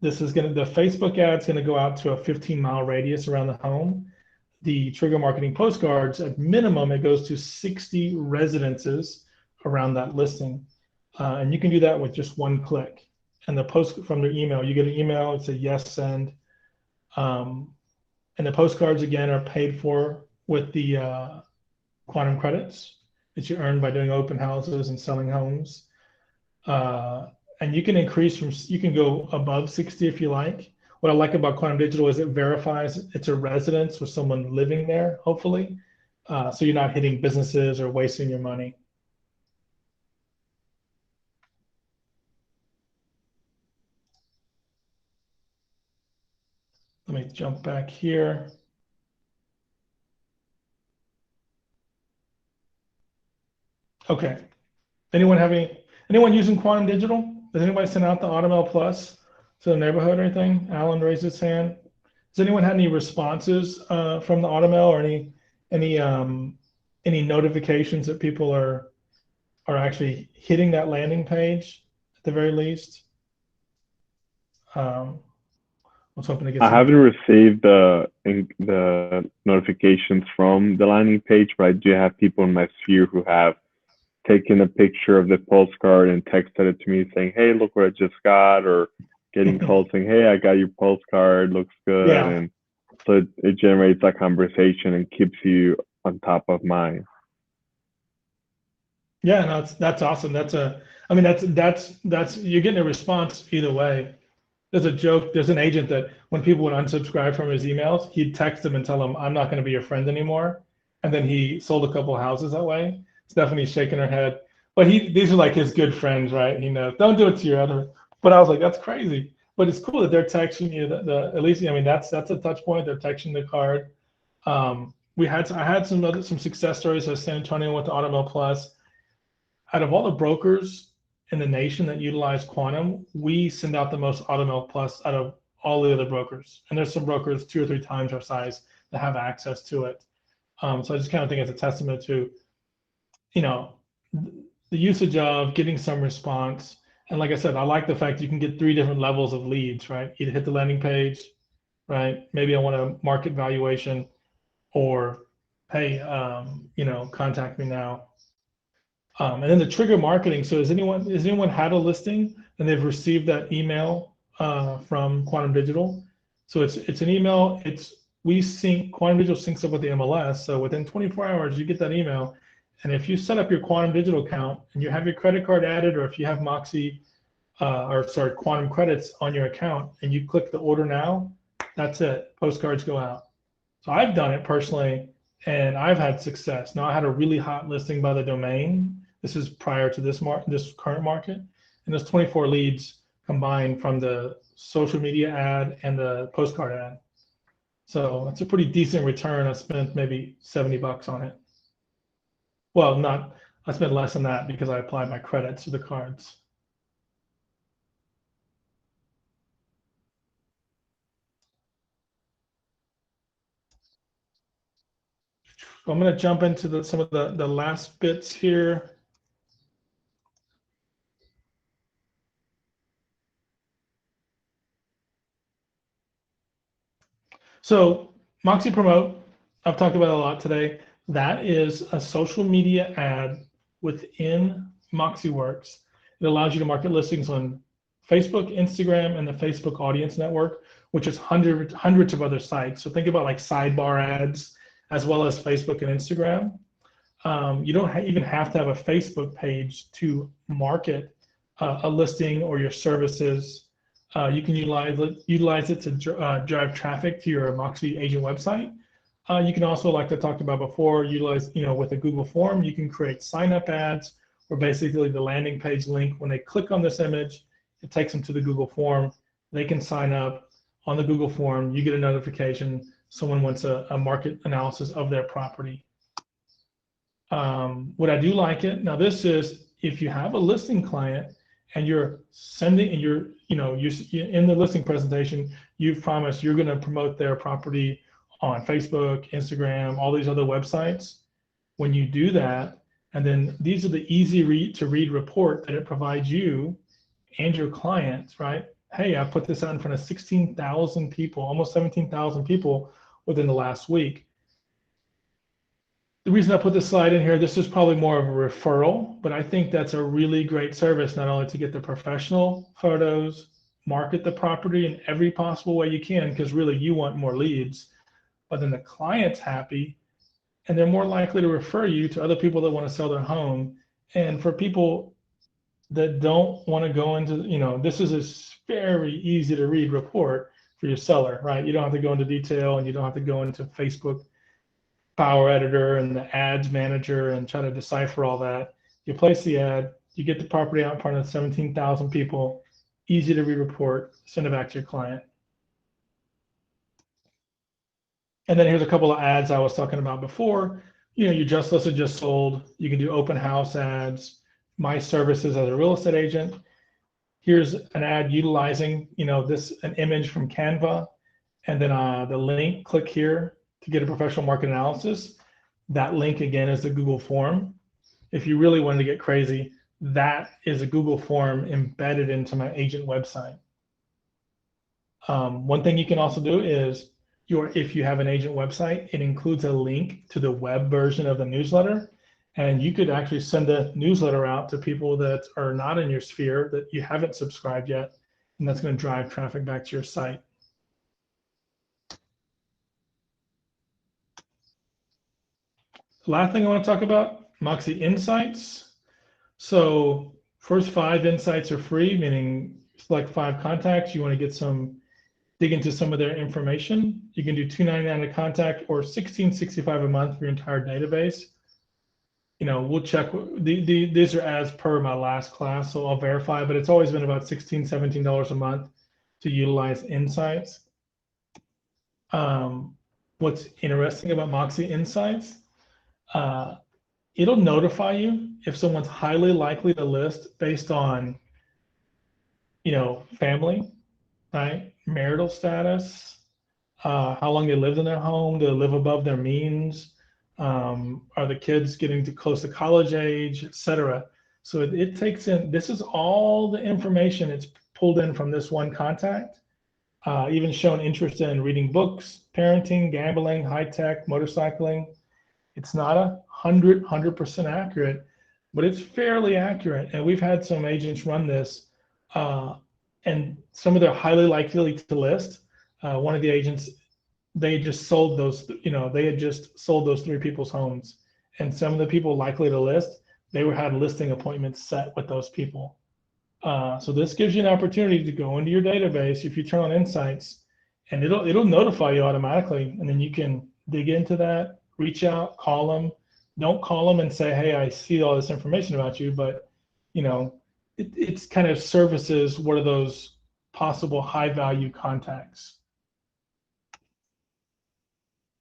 Facebook ad is going to go out to a 15-mile radius around the home. The trigger marketing postcards, at minimum, it goes to 60 residences around that listing. And you can do that with just one click. And the post from their email, you get an email, it's a yes send. And the postcards, again, are paid for with the Quantum credits that you earn by doing open houses and selling homes. And you can you can go above 60 if you like. What I like about Quantum Digital is it verifies it's a residence with someone living there, hopefully. So you're not hitting businesses or wasting your money. Let me jump back here. Okay. Anyone using Quantum Digital? Does anybody send out the AutoMail Plus to the neighborhood or anything? Alan raised his hand. Does anyone have any responses from the AutoMail or any notifications that people are actually hitting that landing page at the very least? I was hoping to get. I haven't received the notifications from the landing page, but I do have people in my sphere who have taken a picture of the postcard and texted it to me saying, hey, look what I just got, or getting calls saying, hey, I got your postcard, looks good. Yeah. And so it generates that conversation and keeps you on top of mind. Yeah, no, that's awesome. I mean, that's you're getting a response either way. There's a joke. There's an agent that when people would unsubscribe from his emails, he'd text them and tell them, I'm not going to be your friend anymore. And then he sold a couple of houses that way. Stephanie's shaking her head. But these are like his good friends, right? He knows, don't do it to your other. But I was like, that's crazy. But it's cool that they're texting you at least, I mean, that's a touch point. They're texting the card. I had some success stories at San Antonio with the AutoMail Plus. Out of all the brokers in the nation that utilize Quantum, we send out the most AutoMail Plus out of all the other brokers. And there's some brokers 2 or 3 times our size that have access to it. So I just kind of think it's a testament to, you know, the usage of getting some response. And like I said, I like the fact you can get 3 different levels of leads, right? Either hit the landing page, right? Maybe I want a market valuation, or, hey, you know, contact me now. And then the trigger marketing. So has anyone had a listing and they've received that email from Quantum Digital? So it's an email. Quantum Digital syncs up with the MLS. So within 24 hours, you get that email. And if you set up your Quantum Digital account and you have your credit card added, or if you have Quantum credits on your account, and you click the order now, that's it. Postcards go out. So I've done it personally, and I've had success. Now I had a really hot listing by the domain. This is prior to this current market, and there's 24 leads combined from the social media ad and the postcard ad. So it's a pretty decent return. I spent maybe $70 on it. Well, I spent less than that because I applied my credits to the cards. So I'm going to jump into some of the last bits here. So Moxie Promote, I've talked about it a lot today. That is a social media ad within MoxieWorks. It allows you to market listings on Facebook, Instagram, and the Facebook Audience Network, which is hundreds of other sites. So think about like sidebar ads, as well as Facebook and Instagram. You don't even have to have a Facebook page to market a listing or your services. You can utilize it to drive traffic to your Moxie agent website. You can also, like I talked about before, utilize, with a Google form, you can create sign-up ads, or basically the landing page link. When they click on this image, it takes them to the Google form. They can sign up on the Google form. You get a notification someone wants a market analysis of their property. What I do like it, now this is if you have a listing client and you're sending, and you're in the listing presentation, you've promised you're going to promote their property on Facebook, Instagram, all these other websites. When you do that, and then these are the easy to read report that it provides you and your clients, right? Hey, I put this out in front of 16,000 people, almost 17,000 people within the last week. The reason I put this slide in here, this is probably more of a referral, but I think that's a really great service, not only to get the professional photos, market the property in every possible way you can, because really you want more leads, but then the client's happy and they're more likely to refer you to other people that want to sell their home. And for people that don't want to go into, this is a very easy to read report for your seller, right? You don't have to go into detail, and you don't have to go into Facebook Power Editor and the ads manager and try to decipher all that. You place the ad, you get the property out in front of 17,000 people, easy to read report, send it back to your client. And then here's a couple of ads I was talking about before. Your just listed, just sold. You can do open house ads, my services as a real estate agent. Here's an ad utilizing, an image from Canva, and then the link, click here to get a professional market analysis. That link again is the Google form. If you really wanted to get crazy, that is a Google form embedded into my agent website. One thing you can also do is, if you have an agent website, it includes a link to the web version of the newsletter. And you could actually send a newsletter out to people that are not in your sphere that you haven't subscribed yet. And that's going to drive traffic back to your site. The last thing I want to talk about, Moxie Insights. So first 5 insights are free, meaning select 5 contacts. You want to get dig into some of their information. You can do $2.99 a contact or $16.65 a month for your entire database. You know, we'll check. These are as per my last class, so I'll verify, but it's always been about $16, $17 a month to utilize Insights. What's interesting about Moxie Insights, it'll notify you if someone's highly likely to list based on, you know, family, right? Marital status, how long they lived in their home, do they live above their means, are the kids getting too close to college age, etc. So it takes in, this is all the information it's pulled in from this one contact, even shown interest in reading books, parenting, gambling, high tech, motorcycling. It's not 100% accurate, but it's fairly accurate. And we've had some agents run this, and some of their highly likely to list. One of the agents, they just sold those, you know, they had just sold those 3 people's homes. And some of the people likely to list, they had listing appointments set with those people. So this gives you an opportunity to go into your database if you turn on Insights, and it'll notify you automatically. And then you can dig into that, reach out, call them. Don't call them and say, hey, I see all this information about you, but you know, it's kind of services what are those possible high value contacts.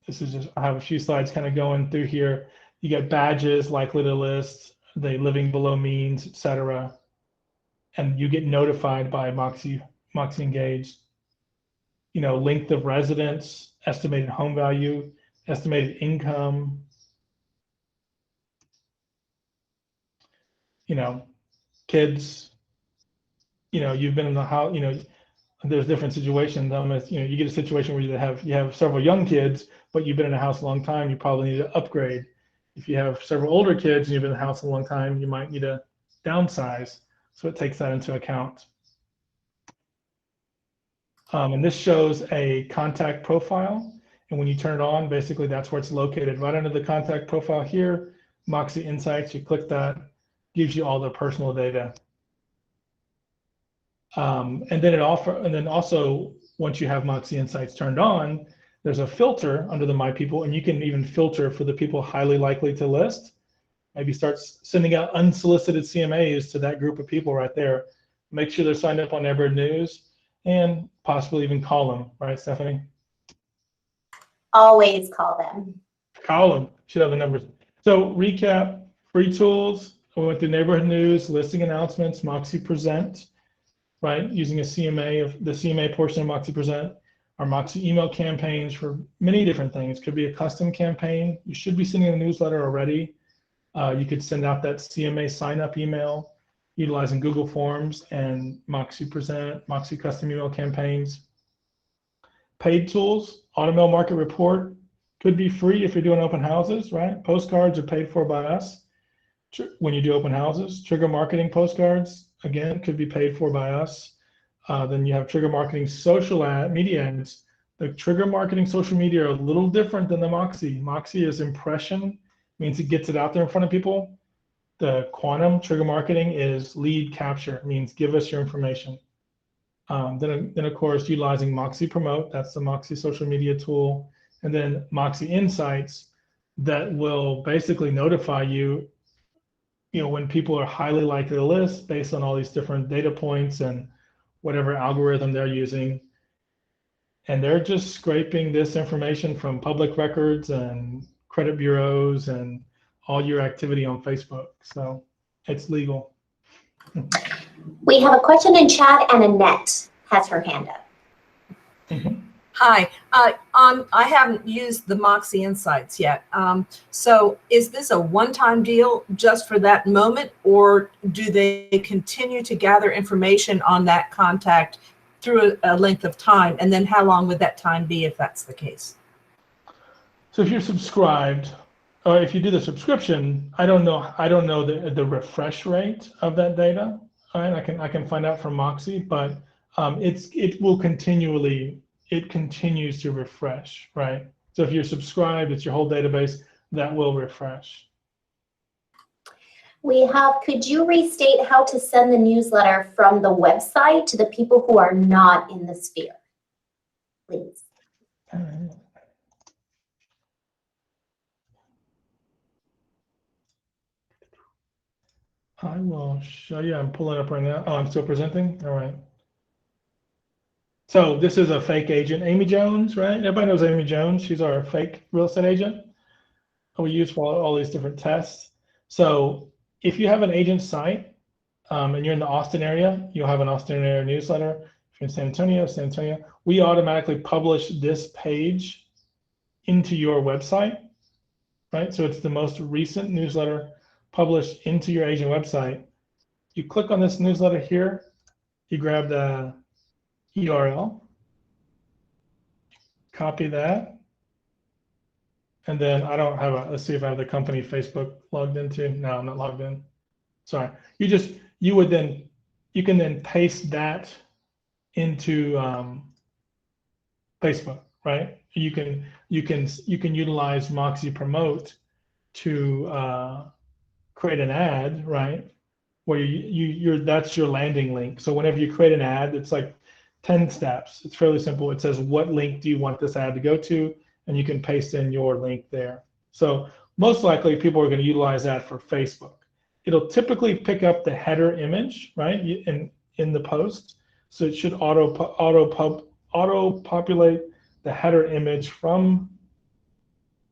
This is just, I have a few slides kind of going through here. You get badges, likely to list, they living below means, etc. And you get notified by Moxie Engage. You know, length of residence, estimated home value, estimated income. You know, kids, you know, you've been in the house, you know, there's different situations. You know, you get a situation where you have several young kids, but you've been in a house a long time, you probably need to upgrade. If you have several older kids and you've been in the house a long time, you might need to downsize. So it takes that into account. And this shows a contact profile. And when you turn it on, basically that's where it's located. Right under the contact profile here, Moxie Insights, you click that, gives you all the personal data. And then also, once you have Moxie Insights turned on, there's a filter under the My People, and you can even filter for the people highly likely to list. Maybe start sending out unsolicited CMAs to that group of people right there. Make sure they're signed up on Neighborhood News, and possibly even call them, right, Stephanie? Always call them. Call them, should have the numbers. So recap, free tools, we went through Neighborhood News, listing announcements, Moxie Present, right, using a CMA, of the CMA portion of Moxie Present, our Moxie email campaigns for many different things. Could be a custom campaign. You should be sending a newsletter already. You could send out that CMA sign-up email utilizing Google Forms and Moxie Present, Moxie custom email campaigns. Paid tools, AutoMail Market Report, could be free if you're doing open houses, right? Postcards are paid for by us when you do open houses. Trigger marketing postcards, again, could be paid for by us. Then you have trigger marketing social media ads. The trigger marketing social media are a little different than the Moxie. Moxie is impression, means it gets it out there in front of people. The quantum trigger marketing is lead capture, means give us your information. Then of course, utilizing Moxie Promote, that's the Moxie social media tool. And then Moxie Insights that will basically notify you, you know, when people are highly likely to list based on all these different data points and whatever algorithm they're using. And they're just scraping this information from public records and credit bureaus and all your activity on Facebook. So it's legal. We have a question in chat, and Annette has her hand up. Hi, I haven't used the Moxie Insights yet. So is this a one-time deal just for that moment, or do they continue to gather information on that contact through a length of time? And then how long would that time be if that's the case? So if you're subscribed, or if you do the subscription, I don't know the refresh rate of that data. All right, I can find out from Moxie, but it continues to refresh, right? So if you're subscribed, it's your whole database that will refresh. Could you restate how to send the newsletter from the website to the people who are not in the sphere, please? All right. I will show you. I'm pulling up right now. Oh, I'm still presenting? All right. So this is a fake agent, Amy Jones, right? Everybody knows Amy Jones. She's our fake real estate agent we use for all these different tests. So if you have an agent site and you're in the Austin area, you'll have an Austin area newsletter. If you're in San Antonio, we automatically publish this page into your website, right? So it's the most recent newsletter published into your agent website. You click on this newsletter here, you grab the URL, copy that, and then I don't have let's see if I have the company Facebook logged into. No, I'm not logged in. Sorry. You can then paste that into Facebook, right? You can utilize Moxie Promote to create an ad, right? Where that's your landing link. So whenever you create an ad, it's like 10 steps. It's fairly simple. It says what link do you want this ad to go to, and you can paste in your link there. So most likely people are going to utilize that for Facebook. It'll typically pick up the header image, right, in the post. So it should auto populate the header image from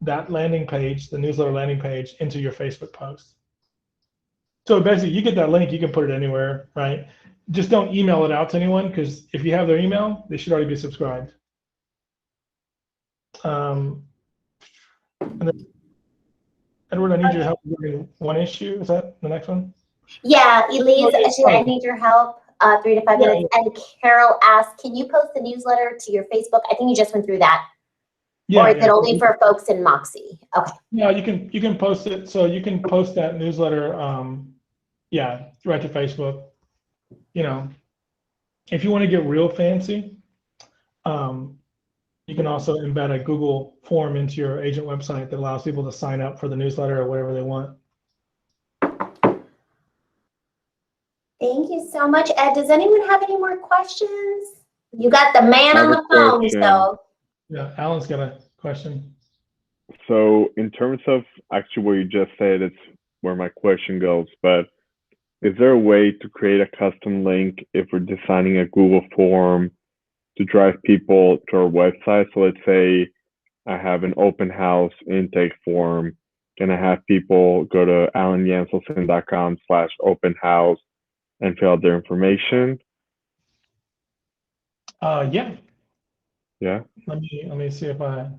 that landing page, the newsletter landing page, into your Facebook post. So basically, you get that link, you can put it anywhere, right? Just don't email it out to anyone, because if you have their email, they should already be subscribed. And then, Edward, I need your help with one issue. Is that the next one? Yeah, Elise, Oh, I need your help. 3 to 5 minutes. And Carol asked, can you post the newsletter to your Facebook? I think you just went through that. Yeah, or is it only for folks in Moxie? Okay. Yeah, you can post it. So you can post that newsletter, yeah, right to Facebook. You know, if you want to get real fancy, you can also embed a Google form into your agent website that allows people to sign up for the newsletter or whatever they want. Thank you so much, Ed. Does anyone have any more questions? You got the man on the phone, question. so. Yeah, Alan's got a question. So in terms of actually what you just said, it's where my question goes, but is there a way to create a custom link if we're designing a Google form to drive people to our website? So let's say I have an open house intake form. Can I have people go to alanjanselson.com/open house and fill out their information? Yeah. Yeah. Let me see if I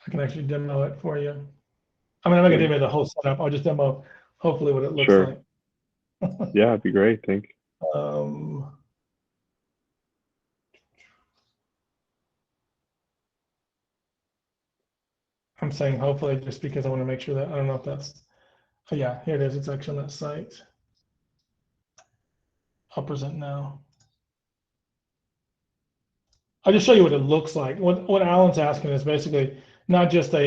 can actually demo it for you. I mean, I'm not gonna demo the whole setup. I'll just demo hopefully what it looks like. Yeah, it'd be great. Thank you. I'm saying hopefully just because I want to make sure that I don't know if that's. Oh yeah, here it is. It's actually on that site. I'll present now. I'll just show you what it looks like. What Alan's asking is basically not just a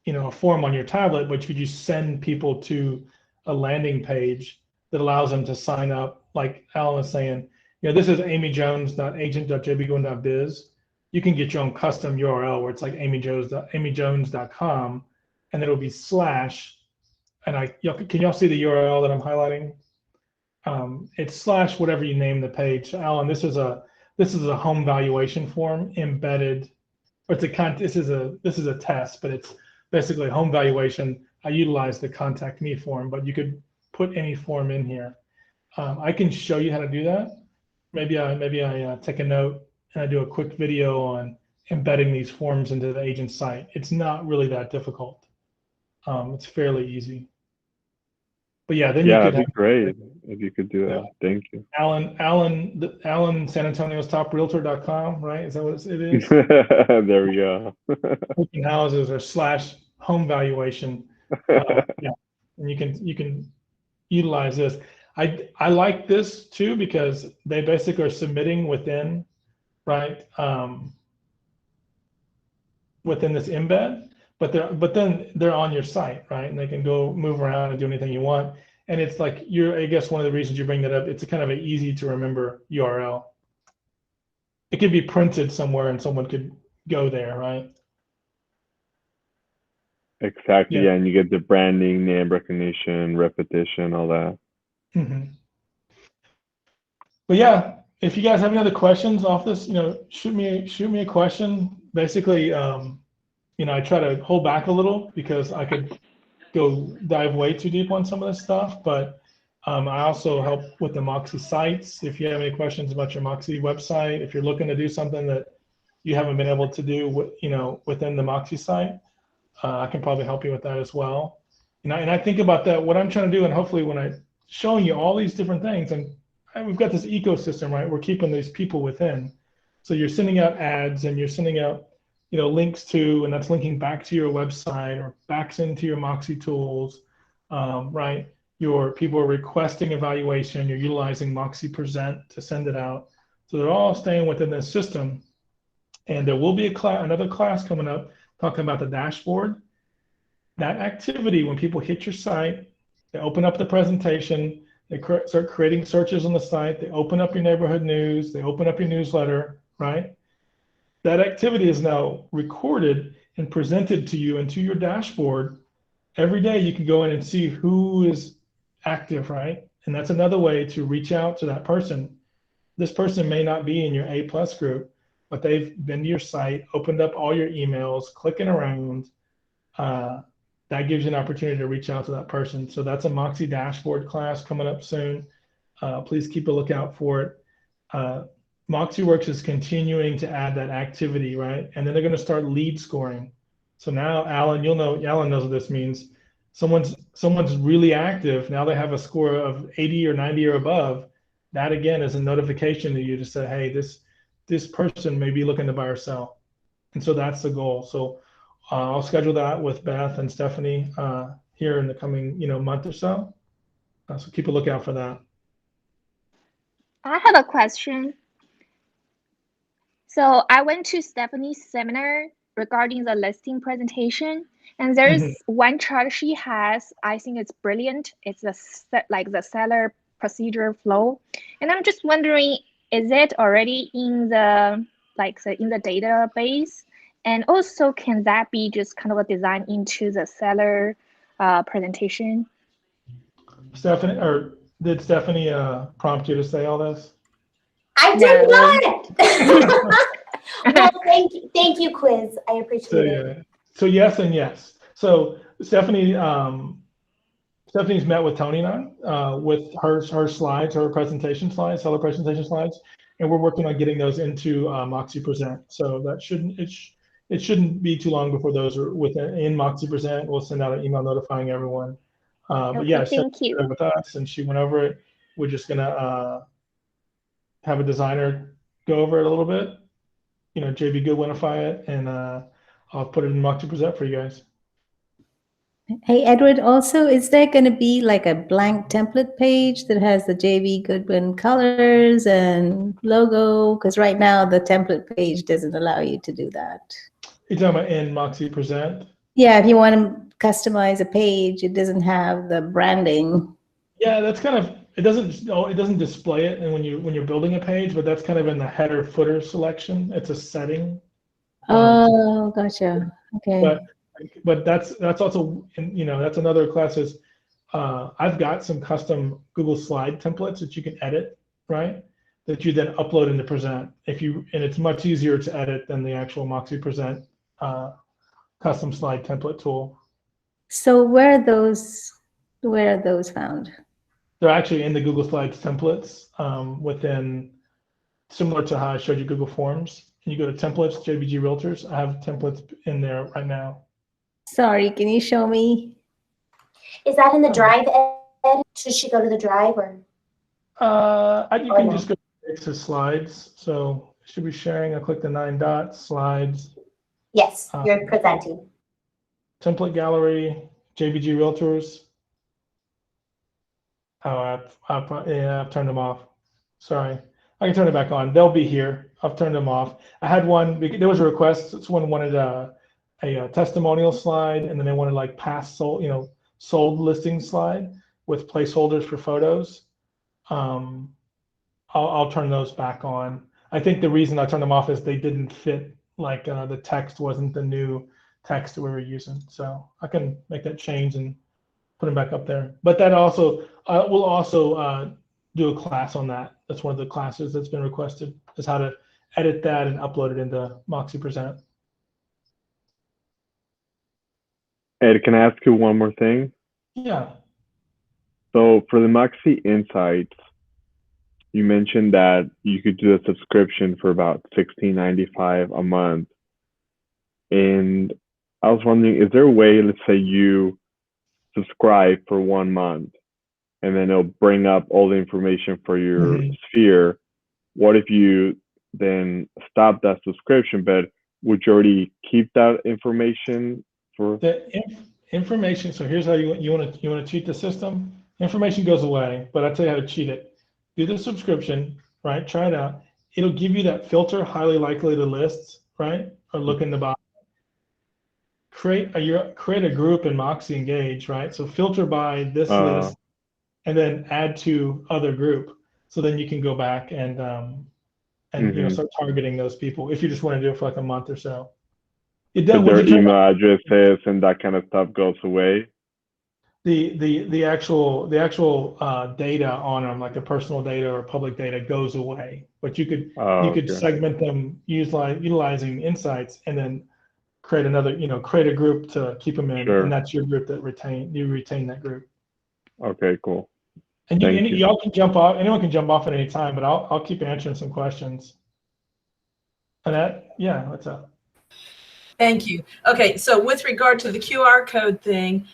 you know, a form on your tablet, but could you send people to a landing page that allows them to sign up? Like Alan was saying, you know, this is amyjones.agent.jbgoodwin.biz. You can get your own custom URL where it's like amyjones.com, and it'll be / and can y'all see the URL that I'm highlighting? It's / whatever you name the page. Alan, this is a home valuation form embedded. Or this is a test, but it's basically home valuation. I utilize the contact me form, but you could put any form in here. I can show you how to do that. Maybe I take a note and I do a quick video on embedding these forms into the agent site. It's not really that difficult. It's fairly easy. But yeah, then Yeah, you it'd could be great if you could do that. Yeah. Thank you. Alan, San Antonio's toprealtor.com, right? Is that what it is? There we go. Open houses or / home valuation. Yeah, and you can utilize this. I like this too because they basically are submitting within, right, within this embed, but then they're on your site, right, and they can go move around and do anything you want. And it's like I guess one of the reasons you bring that up, it's a kind of an easy to remember URL. It could be printed somewhere and someone could go there, right? Exactly. Yeah. Yeah, and you get the branding, name recognition, repetition, all that. Mm-hmm. But yeah, if you guys have any other questions off this, shoot me a question. Basically, I try to hold back a little because I could go dive way too deep on some of this stuff. But I also help with the Moxie sites. If you have any questions about your Moxie website, if you're looking to do something that you haven't been able to do, within the Moxie site, I can probably help you with that as well. And I think about that, what I'm trying to do, and hopefully when I'm showing you all these different things, and we've got this ecosystem, right? We're keeping these people within. So you're sending out ads and you're sending out, links to, and that's linking back to your website or backs into your Moxie tools, right? Your people are requesting evaluation. You're utilizing Moxie Present to send it out. So they're all staying within this system. And there will be another class coming up talking about the dashboard. That activity, when people hit your site, they open up the presentation, they start creating searches on the site, they open up your neighborhood news, they open up your newsletter, right? That activity is now recorded and presented to you into your dashboard. Every day you can go in and see who is active, right? And that's another way to reach out to that person. This person may not be in your A+ group, but they've been to your site, opened up all your emails, clicking around. That gives you an opportunity to reach out to that person. So that's a Moxie dashboard class coming up soon. Please keep a lookout for it. MoxieWorks is continuing to add that activity, right? And then they're going to start lead scoring. So now, Alan, Alan knows what this means. Someone's really active. Now they have a score of 80 or 90 or above. That again is a notification to you to say, hey, this person may be looking to buy or sell. And so that's the goal. So I'll schedule that with Beth and Stephanie here in the coming month or so. So keep a lookout for that. I have a question. So I went to Stephanie's seminar regarding the listing presentation, and there's one chart she has. I think it's brilliant. It's the seller procedure flow, and I'm just wondering, is it already in the in the database? And also, can that be just kind of a design into the seller presentation? Stephanie, or did Stephanie prompt you to say all this? I did not. Well, thank you, Quiz. I appreciate it. So yes and yes. So Stephanie's met with Tony and I with her slides, her presentation slides, seller presentation slides, and we're working on getting those into Moxie Present. So that it shouldn't be too long before those are in Moxie Present. We'll send out an email notifying everyone. But yeah, thank you. With us, and she went over it. We're just gonna have a designer go over it a little bit. JBGoodwinify it, and I'll put it in Moxie Present for you guys. Hey, Edward, also, is there going to be like a blank template page that has the JB Goodwin colors and logo? Because right now the template page doesn't allow you to do that. You're talking about in Moxie Present? Yeah, if you want to customize a page, it doesn't have the branding. Yeah, that's kind of, it doesn't display it, and when you're building a page, but that's kind of in the header footer selection. It's a setting. Oh, gotcha. Okay. But that's also, that's another class is I've got some custom Google slide templates that you can edit, right? That you then upload into Present. And it's much easier to edit than the actual Moxie Present custom slide template tool. So where are those found? They're actually in the Google Slides templates within, similar to how I showed you Google Forms. You go to templates, JBG Realtors. I have templates in there right now. Sorry, can you show me? Is that in the Drive Should she go to the drive or? You can just go to slides. So should be sharing. I click the 9 dots, slides. Yes, you're presenting. Template gallery, JBG Realtors. Oh, I've turned them off. Sorry. I can turn it back on. They'll be here. I've turned them off. I had one, there was a request. Someone wanted a testimonial slide, and then they wanted like past sold, sold listing slide with placeholders for photos. I'll turn those back on. I think the reason I turned them off is they didn't fit, like the text wasn't the new text that we were using. So I can make that change and put them back up there. But that also, we'll also do a class on that. That's one of the classes that's been requested, is how to edit that and upload it into Moxie Present. Ed, can I ask you one more thing? Yeah. So for the Moxie Insights, you mentioned that you could do a subscription for about $16.95 a month. And I was wondering, is there a way, let's say you subscribe for 1 month, and then it'll bring up all the information for your sphere. What if you then stop that subscription, but would you already keep that information for the information? So here's how you want to cheat the system. Information goes away, but I'll tell you how to cheat it. Do the subscription, right? Try it out. It'll give you that filter, highly likely to lists, right? Or look in the bottom. Create a group in Moxie Engage, right? So filter by this list, and then add to other group. So then you can go back and start targeting those people if you just want to do it for like a month or so. Their email addresses and that kind of stuff goes away. The actual data on them, like the personal data or public data, goes away. But you could segment them utilizing insights, and then create another, create a group to keep them in, and that's your group that retain that group. Okay, cool. And y'all can jump off. Anyone can jump off at any time, but I'll keep answering some questions. And what's up? Thank you. Okay, so with regard to the QR code thing,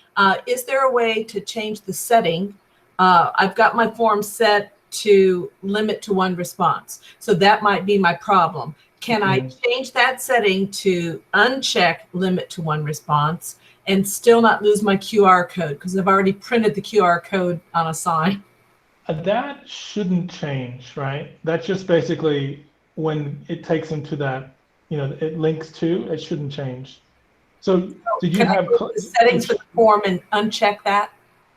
is there a way to change the setting? I've got my form set to limit to 1 response, so that might be my problem. Can I change that setting to uncheck limit to 1 response and still not lose my QR code? Because I've already printed the QR code on a sign. That shouldn't change, right? That's just basically when it takes them to that, it links to, it shouldn't change. So did you have the settings for the form and uncheck that?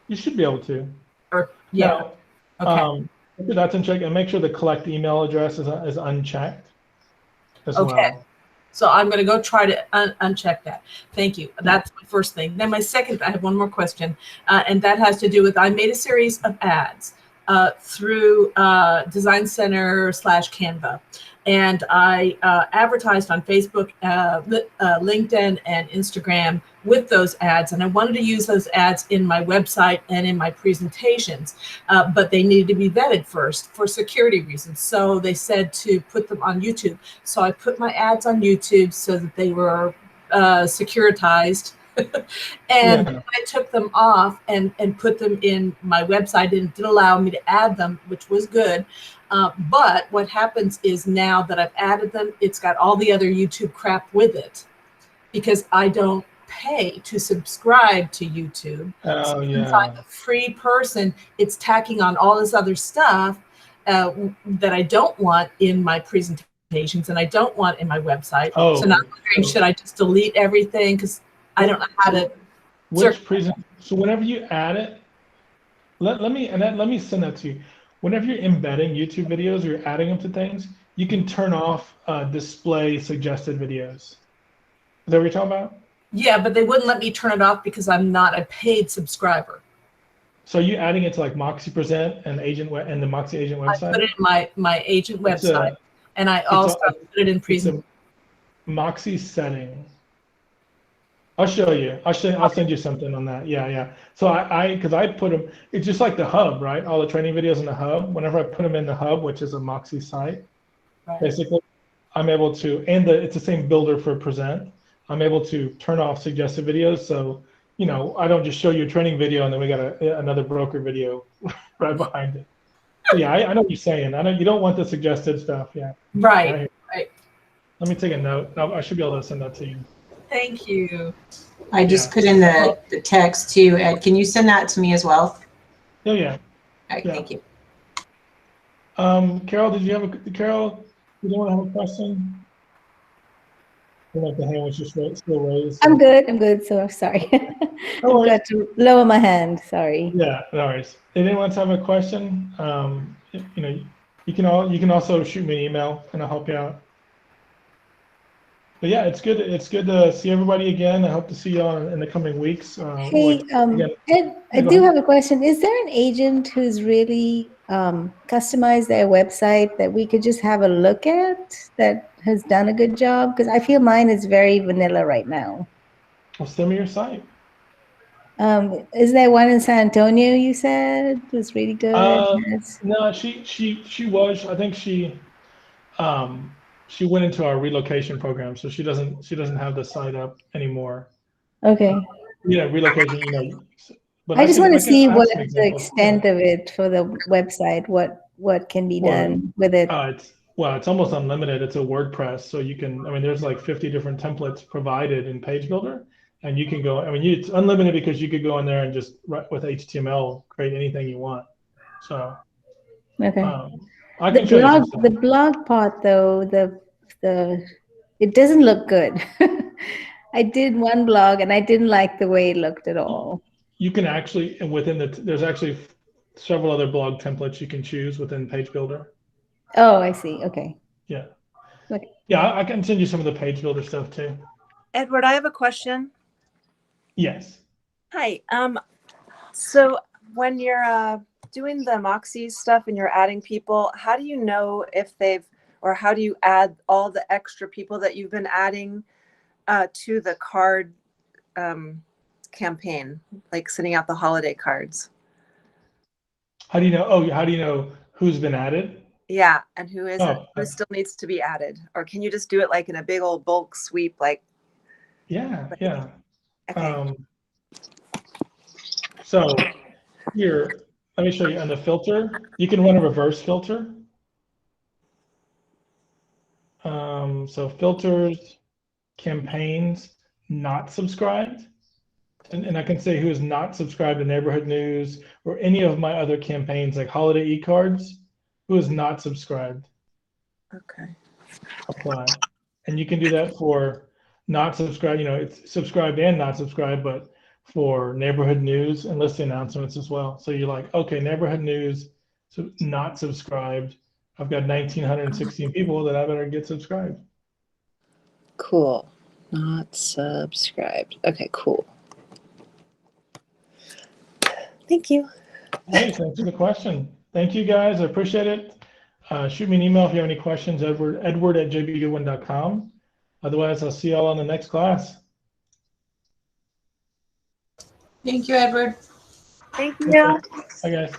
You should be able to. Or yeah. Now, okay. That's unchecked, and make sure the collect email address is unchecked as well. So I'm going to go try to uncheck that. Thank you. That's my first thing. Then my second, I have one more question, and that has to do with, I made a series of ads through Design Center / Canva. And I advertised on Facebook, LinkedIn, and Instagram with those ads. And I wanted to use those ads in my website and in my presentations, but they needed to be vetted first for security reasons. So they said to put them on YouTube. So I put my ads on YouTube so that they were securitized. And I took them off and put them in my website, and it did allow me to add them, which was good. But what happens is now that I've added them, it's got all the other YouTube crap with it because I don't pay to subscribe to YouTube. So since I'm a free person, it's tacking on all this other stuff that I don't want in my presentations and I don't want in my website. So now I'm wondering, should I just delete everything? Because I don't know how to. So whenever you add it, let me send that to you. Whenever you're embedding YouTube videos or you're adding them to things, you can turn off display suggested videos. Is that what you're talking about? Yeah, but they wouldn't let me turn it off because I'm not a paid subscriber. So you adding it to like Moxie Present and and the Moxie Agent website? I put it in my agent website, and I also put it in present. Moxie setting. I'll show you. I'll send you something on that. Yeah. So because I put them, it's just like the hub, right? All the training videos in the hub. Whenever I put them in the hub, which is a Moxie site, basically, I'm able to, and it's the same builder for Present. I'm able to turn off suggested videos. So I don't just show you a training video and then we got another broker video right behind it. So yeah, I know what you're saying. I know you don't want the suggested stuff. Yeah. Right. Right. Let me take a note. I should be able to send that to you. Thank you. I just put in the text too, Ed. Can you send that to me as well? Oh yeah. All right, Yeah. thank you. Carol, did you have a question? Like the hand was just still raised. I'm good. So sorry. I've got to lower my hand. Sorry. Yeah, no worries. If anyone have a question, you can also shoot me an email and I'll help you out. But yeah, it's good to see everybody again. I hope to see you all in the coming weeks. Hey, Ed, I do have a question. Is there an agent who's really customized their website that we could just have a look at that has done a good job? Because I feel mine is very vanilla right now. Well, send me your site. Is there one in San Antonio you said was really good? No, she was. I think she went into our relocation program, so she doesn't have the site up anymore. Okay. Yeah, relocation. But I just want to see what the examples. extent of it for the website. What can be done with it? It's almost unlimited. It's a WordPress, so you can. I mean, there's like 50 different templates provided in Page Builder, and you can go. I mean, it's unlimited because you could go in there and just with HTML create anything you want. So. Okay. I can show you some stuff. The blog part though, it doesn't look good. I did one blog and I didn't like the way it looked at all. You can actually, there's actually several other blog templates you can choose within Page Builder. Oh, I see. Okay. Yeah. Okay. Yeah, I can send you some of the Page Builder stuff too. Edward, I have a question. Yes. Hi. So when you're doing the Moxie stuff and you're adding people, how do you know if how do you add all the extra people that you've been adding to the card campaign, like sending out the holiday cards? How do you know? Oh, how do you know who's been added? Yeah, and who still needs to be added? Or can you just do it like in a big old bulk sweep? Yeah. Okay. So here, let me show you on the filter. You can run a reverse filter. So filters, campaigns, not subscribed. And I can say who is not subscribed to Neighborhood News or any of my other campaigns like Holiday e-cards, who is not subscribed. Okay. Apply. And you can do that for not subscribed, it's subscribed and not subscribed, but for Neighborhood News and listing announcements as well. So you're like, okay, Neighborhood News, so not subscribed. I've got 1,916 people that I better get subscribed. Cool. Not subscribed. Okay, cool. Thank you. Hey, thanks for the question. Thank you guys. I appreciate it. Shoot me an email if you have any questions, edward@jbgoodwin.com. Otherwise, I'll see y'all on the next class. Thank you, Edward. Thank you. Bye, guys.